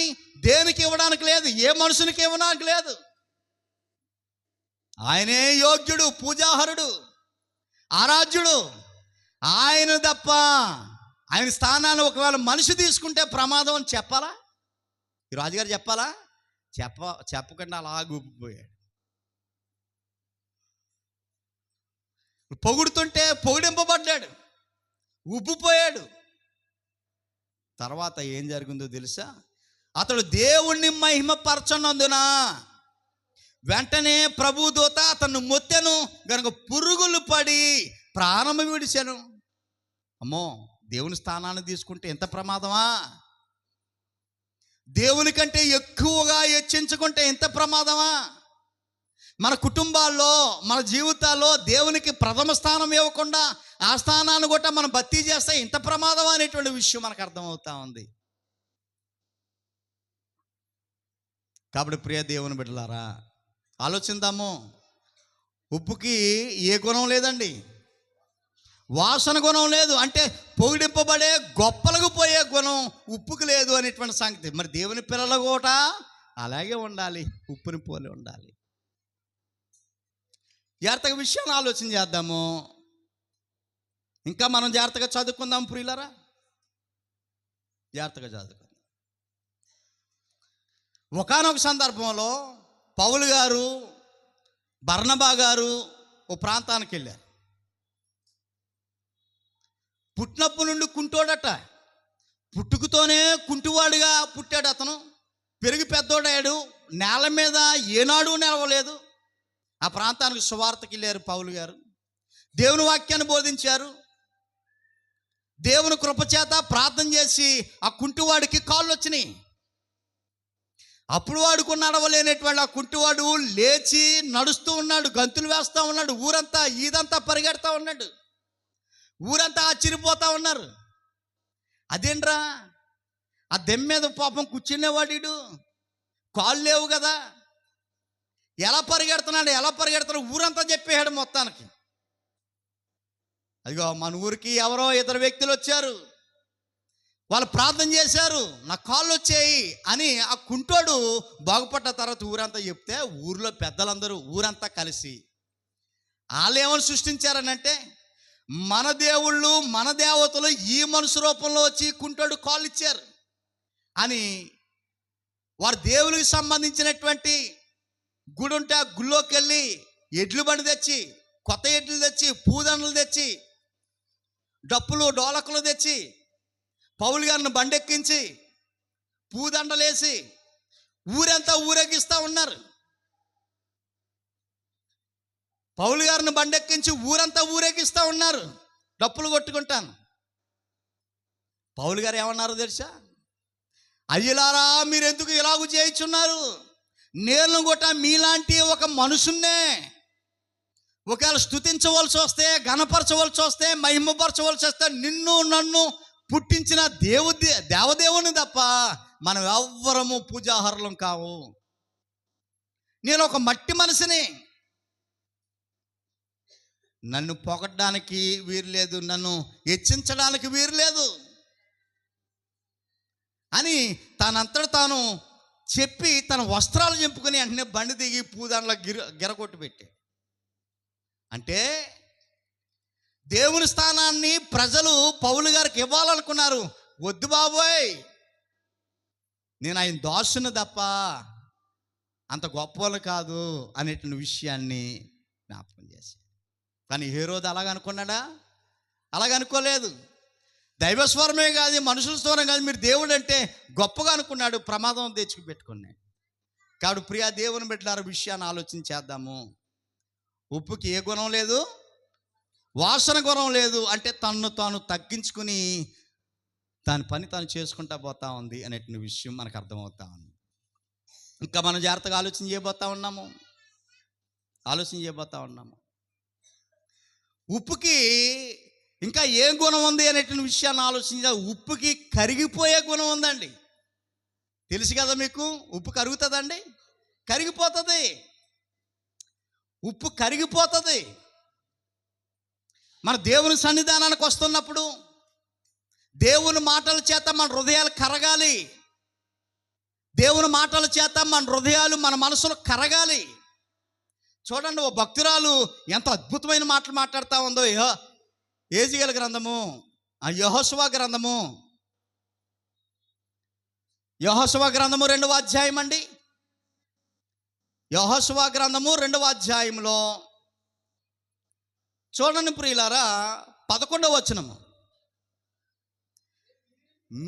దేనికి ఇవ్వడానికి లేదు, ఏ మనుషునికి ఇవ్వడానికి లేదు. ఆయనే యోగ్యుడు, పూజాహరుడు, ఆరాధ్యుడు. ఆయన తప్ప ఆయన స్థానాన్ని ఒకవేళ మనిషి తీసుకుంటే ప్రమాదం అని చెప్పాలా? ఈ రాజుగారు చెప్పాలా? చెప్పకుండా అలా గుప్పిపోయాడు. పొగుడుతుంటే పొగిడింపబడ్డాడు, ఉబ్బిపోయాడు. తర్వాత ఏం జరిగిందో తెలుసా? అతడు దేవుణ్ణి మహిమపరచనందున వెంటనే ప్రభు దూత అతను మొత్తెను గనుక పురుగులు పడి ప్రాణము విడిచాను. అమ్మో, దేవుని స్థానాన్ని తీసుకుంటే ఎంత ప్రమాదమా? దేవుని కంటే ఎక్కువగా హెచ్చించుకుంటే ఎంత ప్రమాదమా? మన కుటుంబాల్లో, మన జీవితాల్లో దేవునికి ప్రథమ స్థానం ఇవ్వకుండా ఆ స్థానాన్ని కూడా మనం భర్తీ చేస్తే ఇంత ప్రమాదం అనేటువంటి విషయం మనకు అర్థమవుతా ఉంది. కాబట్టి ప్రియ దేవుని బిడ్డలారా, ఆలోచిద్దాము. ఉప్పుకి ఏ గుణం లేదండి, వాసన గుణం లేదు. అంటే పొగిడింపబడే గొప్పలకు పోయే గుణం ఉప్పుకి లేదు అనేటువంటి సంగతి. మరి దేవుని పిల్లలు కూడా అలాగే ఉండాలి, ఉప్పుని పోలి ఉండాలి. జాగ్రత్తగా విషయాన్ని ఆలోచన చేద్దాము. ఇంకా మనం జాగ్రత్తగా చదువుకుందాం ప్రియులారా, జాగ్రత్తగా చదువుకుందాం. ఒకానొక సందర్భంలో పౌలు గారు, బర్నబా గారు ఓ ప్రాంతానికి వెళ్ళారు. పుట్టినప్పటి నుండి కుంటోడట, పుట్టుకతోనే కుంటివాడుగా పుట్టాడు అతను. పెరిగి పెద్దోడాడు, నేల మీద ఏనాడు నిలవలేదు. ఆ ప్రాంతానికి సువార్తకి వెళ్ళారు పౌలు గారు, దేవుని వాక్యాన్ని బోధించారు. దేవుని కృపచేత ప్రార్థన చేసి ఆ కుంటివాడికి కాళ్ళు వచ్చినాయి. అప్పుడు వాడుకు నడవలేనటువంటి ఆ కుంటివాడు లేచి నడుస్తూ ఉన్నాడు, గంతులు వేస్తూ ఉన్నాడు. ఊరంతా ఈదంతా పరిగెడతా ఉన్నాడు. ఊరంతా ఆశ్చర్యపోతా ఉన్నారు. అదేంట్రా, ఆ దెమ్మ మీద పాపం కూర్చునేవాడు, కాళ్ళు లేవు కదా, ఎలా పరిగెడుతున్నాడు ఊరంతా చెప్పేశాడు మొత్తానికి. అదిగో మన ఊరికి ఎవరో ఇతర వ్యక్తులు వచ్చారు, వాళ్ళు ప్రార్థన చేశారు, నా కాళ్ళు వచ్చాయి అని ఆ కుంటోడు బాగుపడ్డ తర్వాత ఊరంతా చెప్తే ఊరిలో పెద్దలందరూ ఊరంతా కలిసి వాళ్ళు ఏమని సృష్టించారనంటే, మన దేవుళ్ళు మన దేవతలు ఈ మనుషు రూపంలో వచ్చి కుంటోడు కాళ్ళు ఇచ్చారు అని వారి దేవునికి సంబంధించినటువంటి గుడి ఉంటే ఆ గుళ్ళోకి వెళ్ళి ఎడ్లు బండి తెచ్చి, కొత్త ఎడ్లు తెచ్చి, పూదండలు తెచ్చి, డప్పులు డోలకులు తెచ్చి, పౌలు గారిని బండెక్కించి పూదండలేసి ఊరంతా ఊరేగిస్తూ ఉన్నారు. పౌలు గారిని బండెక్కించి ఊరంతా ఊరేగిస్తూ ఉన్నారు, డప్పులు కొట్టుకుంటాను. పౌలు గారు ఏమన్నారు తెలుసా? అయ్యలారా, మీరు ఎందుకు ఇలాగూ చేయించున్నారు? నేను కూడా మీలాంటి ఒక మనుషున్నే ఒకవేళ స్తుతించవలసి వస్తే, ఘనపరచవలసి వస్తే, మహిమపరచవలసి వస్తే నిన్ను నన్ను పుట్టించిన దేవదేవుని తప్ప మనం ఎవ్వరము పూజాహారులం కావు. నేను ఒక మట్టి మనిషిని, నన్ను పొగడ్డానికి వీరు లేదు, నన్ను హెచ్చించడానికి వీరు లేదు అని తనంతట తాను చెప్పి తన వస్త్రాలు చెప్పుకొని వెంటనే బండి దిగి పూదాంట్లో గిరగొట్టు పెట్టి, అంటే దేవుని స్థానాన్ని ప్రజలు పౌలు గారికి ఇవ్వాలనుకున్నారు. వద్దు బాబోయ్, నేను ఆయన దాసుని తప్ప అంత గొప్పలు కాదు అనేటువంటి విషయాన్ని జ్ఞాపకం చేశాను. కానీ హేరోదు అలాగనుకున్నాడా? అలాగనుకోలేదు. దైవస్వరమే కాదు, మనుషుల స్వరం కాదు, మీరు దేవుడు అంటే గొప్పగా అనుకున్నాడు. ప్రమాదం తెచ్చుకు పెట్టుకున్నాడు. కాబట్టి ప్రియా దేవుని బిడ్డలారా, విషయాన్ని ఆలోచించేద్దాము. ఉప్పుకి ఏ గుణం లేదు, వాసన గుణం లేదు. అంటే తను తాను తగ్గించుకుని దాని పని తాను చేసుకుంటా పోతా ఉంది అనేటువంటి విషయం మనకు అర్థమవుతా ఉంది. ఇంకా మనం జాగ్రత్తగా ఆలోచన చేయబోతా ఉన్నాము. ఉప్పుకి ఇంకా ఏ గుణం ఉంది అనేటువంటి విషయాన్ని ఆలోచించ. ఉప్పుకి కరిగిపోయే గుణం ఉందండి. తెలుసు కదా మీకు, ఉప్పు కరుగుతుందండి, కరిగిపోతుంది. ఉప్పు కరిగిపోతుంది. మన దేవుని సన్నిధానానికి వస్తున్నప్పుడు దేవుని మాటల చేత మన హృదయాలు కరగాలి. దేవుని మాటల చేత మన హృదయాలు, మన మనసులు కరగాలి. చూడండి, ఓ భక్తురాలు ఎంత అద్భుతమైన మాటలు మాట్లాడుతూ ఉందో. ఏజియేలు గ్రంథము, యెహోషువ గ్రంథము 2వ అధ్యాయం అండి. యెహోషువ గ్రంథము 2వ అధ్యాయంలో చూడండి ప్రియులారా, 11వ వచనము.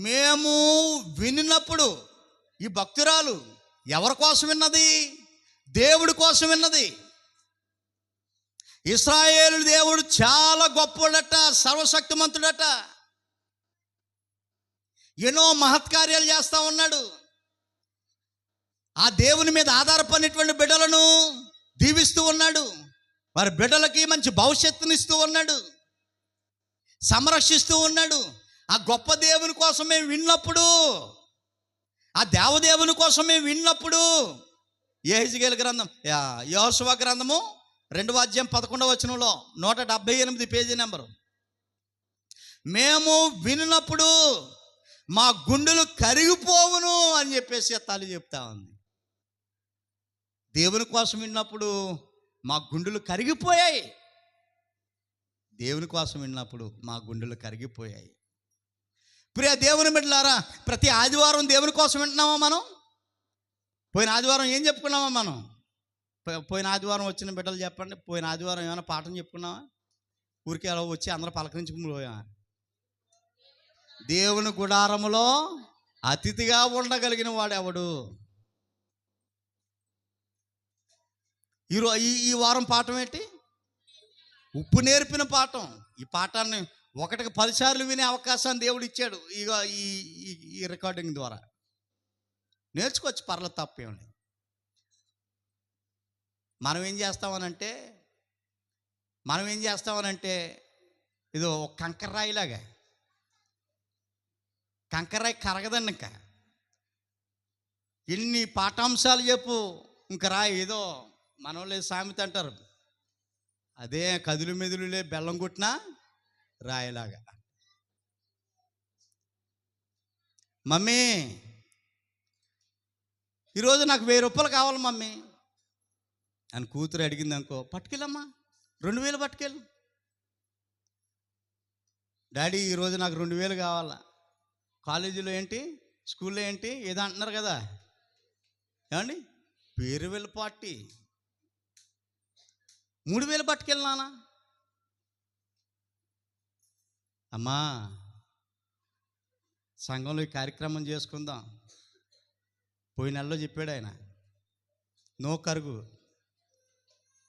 మేము వినినప్పుడు, ఈ భక్తురాలు ఎవరి కోసం విన్నది? దేవుడి కోసం విన్నది. ఇశ్రాయేలు దేవుడు చాలా గొప్పడట, సర్వశక్తిమంతుడట, ఎన్నో మహత్కార్యాలు చేస్తూ ఉన్నాడు. ఆ దేవుని మీద ఆధారపడినటువంటి బిడ్డలను దీవిస్తూ ఉన్నాడు. వారి బిడ్డలకి మంచి భవిష్యత్తునిస్తూ ఉన్నాడు, సంరక్షిస్తూ ఉన్నాడు. ఆ గొప్ప దేవుని కోసం మేము విన్నప్పుడు, ఆ దేవదేవుని కోసం మేము విన్నప్పుడు, యెహెజ్కేలు గ్రంథం, యెహోషువ గ్రంథము 2వ అధ్యాయం 11వ వచనంలో 178 పేజీ నెంబరు. మేము విన్నప్పుడు మా గుండెలు కరిగిపోవును అని చెప్పేసి తల్లి చెప్తా ఉంది. దేవుని కోసం విన్నప్పుడు మా గుండెలు కరిగిపోయాయి. దేవుని కోసం విన్నప్పుడు మా గుండెలు కరిగిపోయాయి. ప్రియ దేవుని బిడ్డలారా, ప్రతి ఆదివారం దేవుని కోసం వింటున్నామా మనం? పోయిన ఆదివారం ఏం చెప్పుకున్నామా మనం? పోయిన ఆదివారం వచ్చిన బిడ్డలు చెప్పండి, పోయిన ఆదివారం ఏమైనా పాఠం చెప్పుకున్నావా? ఊరికే అలా వచ్చి అందరూ పలకరించుకుపోయా? దేవుని గుడారములో అతిథిగా ఉండగలిగిన వాడెవడు? ఈ వారం పాఠం ఏంటి? ఉప్పు నేర్పిన పాఠం. ఈ పాఠాన్ని 1కి 10 సార్లు వినే అవకాశాన్ని దేవుడు ఇచ్చాడు. ఇక ఈ రికార్డింగ్ ద్వారా నేర్చుకోవచ్చు, పర్ల తప్పేమండి. మనం ఏం చేస్తామనంటే ఇది ఒక కంకర్రాయిలాగా, కంకర్రాయి కరగదండి. ఇంకా ఎన్ని పాఠాంశాలు చెప్పు, ఇంక రాయి ఏదో మనోళ్ళే సామెత అంటారు, అదే కదులు మెదులులే బెల్లం కొట్టినా రాయిలాగా. మమ్మీ, ఈరోజు నాకు 1000 రూపాయలు కావాలి మమ్మీ అని కూతురు అడిగింది అనుకో, పట్టుకెళ్ళమ్మా, 2000 పట్టుకెళ్ళు. డాడీ ఈరోజు నాకు 2000 కావాలా. కాలేజీలో ఏంటి, స్కూల్లో ఏంటి, ఏదో అంటున్నారు కదా, ఏమండి, ఫేర్వెల్ పార్టీ 3000 పట్టుకెళ్ళినానా. అమ్మా, సంఘంలో ఈ కార్యక్రమం చేసుకుందాం. పోయిన నెలలో చెప్పాడు ఆయన, నో కరుగు.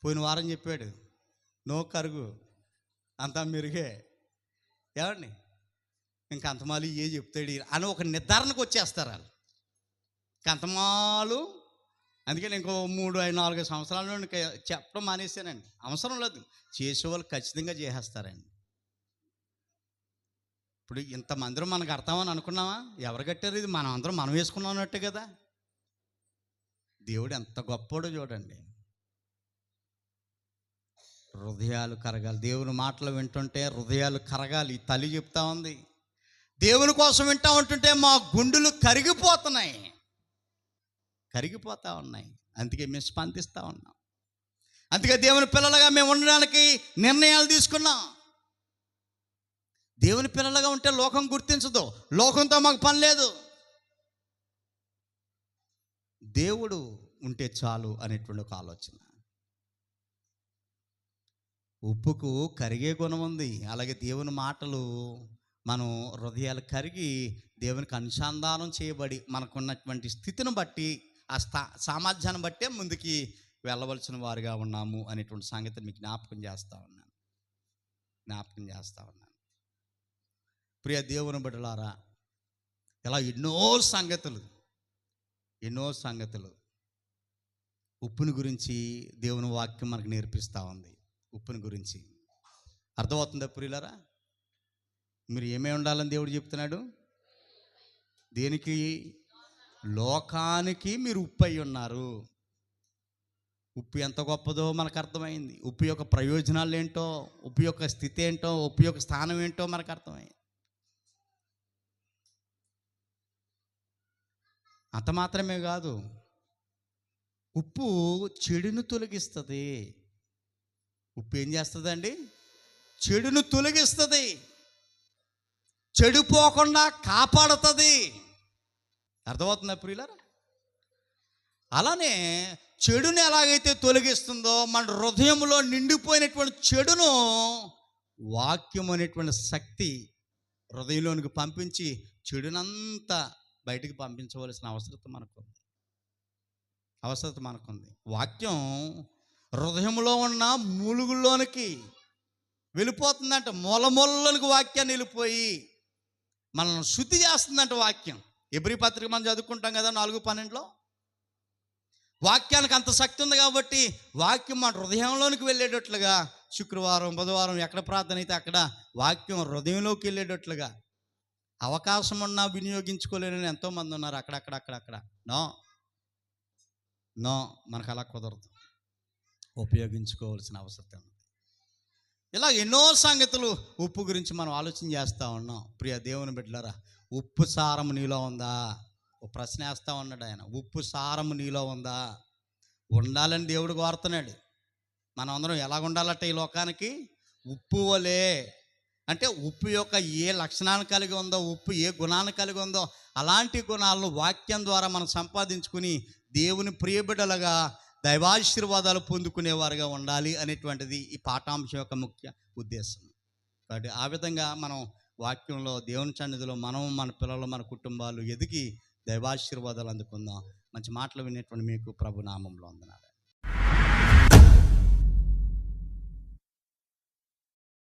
పోయిన వారం చెప్పాడు, నో కరుగు, అంతా మెరుగే. ఏమండి, ఇంకా అంతమాలు ఏ చెప్తాడు అని ఒక నిర్ధారణకు వచ్చేస్తారు వాళ్ళు. కంతమాలు. అందుకని ఇంకో 3-4 సంవత్సరాల నుండి చెప్పడం మానేశానండి. అవసరం లేదు, చేసేవాళ్ళు ఖచ్చితంగా చేసేస్తారండి. ఇప్పుడు ఇంతమందిరం మనకు అర్థమని అనుకున్నామా? ఎవరు కట్టారు ఇది? మనం అందరం మనం వేసుకున్నట్టే కదా. దేవుడు ఎంత గొప్పోడో చూడండి. హృదయాలు కరగాలి. దేవుని మాటలు వింటుంటే హృదయాలు కరగాలి. ఈ తల్లి చెప్తా ఉంది, దేవుని కోసం వింటా ఉంటుంటే మా గుండెలు కరిగిపోతా ఉన్నాయి. అందుకే మేము స్పందిస్తూ ఉన్నాం. అందుకే దేవుని పిల్లలుగా మేము ఉండడానికి నిర్ణయాలు తీసుకున్నాం. దేవుని పిల్లలుగా ఉంటే లోకం గుర్తించదు, లోకంతో మాకు పని లేదు. దేవుడు ఉంటే చాలు అనేటువంటి ఒక ఆలోచన. ఉప్పుకు కరిగే గుణం ఉంది. అలాగే దేవుని మాటలు మనం హృదయాలు కరిగి దేవునికి అనుసంధానం చేయబడి మనకున్నటువంటి స్థితిని బట్టి ఆ సామర్థ్యాన్ని బట్టే ముందుకి వెళ్ళవలసిన వారుగా ఉన్నాము అనేటువంటి సంగతిని మీకు జ్ఞాపకం చేస్తూ ఉన్నాను. ప్రియ దేవుని బిడ్డలారా, ఇలా ఎన్నో సంగతులు ఉప్పుని గురించి దేవుని వాక్యం మనకు నేర్పిస్తూ ఉంది. ఉప్పుని గురించి అర్థమవుతుందా ప్రియులారా? మీరు ఏమై ఉండాలని దేవుడు చెప్తున్నాడు? దేనికి? లోకానికి మీరు ఉప్పు అయి ఉన్నారు. ఉప్పు ఎంత గొప్పదో మనకు అర్థమైంది. ఉప్పు యొక్క ప్రయోజనాలు ఏంటో, ఉప్పు యొక్క స్థితి ఏంటో, ఉప్పు యొక్క స్థానం ఏంటో మనకు అర్థమైంది. అంత మాత్రమే కాదు, ఉప్పు చెడును తొలగిస్తుంది. ఉప్పు ఏం చేస్తుందండి? చెడును తొలగిస్తుంది, చెడిపోకుండా కాపాడుతుంది. అర్థమవుతుందా ప్రియులారా? అలానే చెడుని ఎలాగైతే తొలగిస్తుందో మన హృదయంలో నిండిపోయినటువంటి చెడును వాక్యం అనేటువంటి శక్తి హృదయంలోనికి పంపించి చెడునంతా బయటికి పంపించవలసిన అవసరం మనకుంది. వాక్యం హృదయంలో ఉన్న మూలుగుల్లోనికి వెళ్ళిపోతుందంట. మూలమూలలోనికి వాక్యాన్ని వెళ్ళిపోయి మనల్ని శుద్ధి చేస్తుందంట వాక్యం. ఎబ్రీ పత్రిక మనం చదువుకుంటాం కదా 4:12. వాక్యానికి అంత శక్తి ఉంది కాబట్టి వాక్యం మన హృదయంలోనికి వెళ్ళేటట్లుగా, శుక్రవారం బుధవారం ఎక్కడ ప్రార్థన అయితే అక్కడ వాక్యం హృదయంలోకి వెళ్ళేటట్లుగా, అవకాశం ఉన్నా వినియోగించుకోలేని ఎంతోమంది ఉన్నారు అక్కడక్కడ. నో మనకు అలా కుదరదు, ఉపయోగించుకోవాల్సిన అవసరం ఉంది. ఇలా ఎన్నో సంగతులు ఉప్పు గురించి మనం ఆలోచన చేస్తూ ఉన్నాం. ప్రియ దేవుని బిడ్డలారా, ఉప్పు సారం నీలో ఉందా? ఒక ప్రశ్న వేస్తూ ఉన్నాడు ఆయన. ఉప్పు సారం నీలో ఉందా? ఉండాలని దేవుడు కోరుతున్నాడు. మనం అందరం ఎలాగ ఉండాలట ఈ లోకానికి? ఉప్పు వలే. అంటే ఉప్పు యొక్క ఏ లక్షణాన్ని కలిగి ఉందో, ఉప్పు ఏ గుణాన్ని కలిగి ఉందో అలాంటి గుణాలను వాక్యం ద్వారా మనం సంపాదించుకుని దేవుని ప్రియబిడ్డలుగా దైవాశీర్వాదాలు పొందుకునేవారుగా ఉండాలి అనేటువంటిది ఈ పాఠాంశం యొక్క ముఖ్య ఉద్దేశం. కాబట్టి ఆ విధంగా మనం వాక్యంలో దేవుని సన్నిధిలో మనం, మన పిల్లలు, మన కుటుంబాలు ఎదిగి దైవాశీర్వాదాలు అందుకుందాం. మంచి మాటలు వినేటువంటి మీకు ప్రభు నామంలో వందనాలు.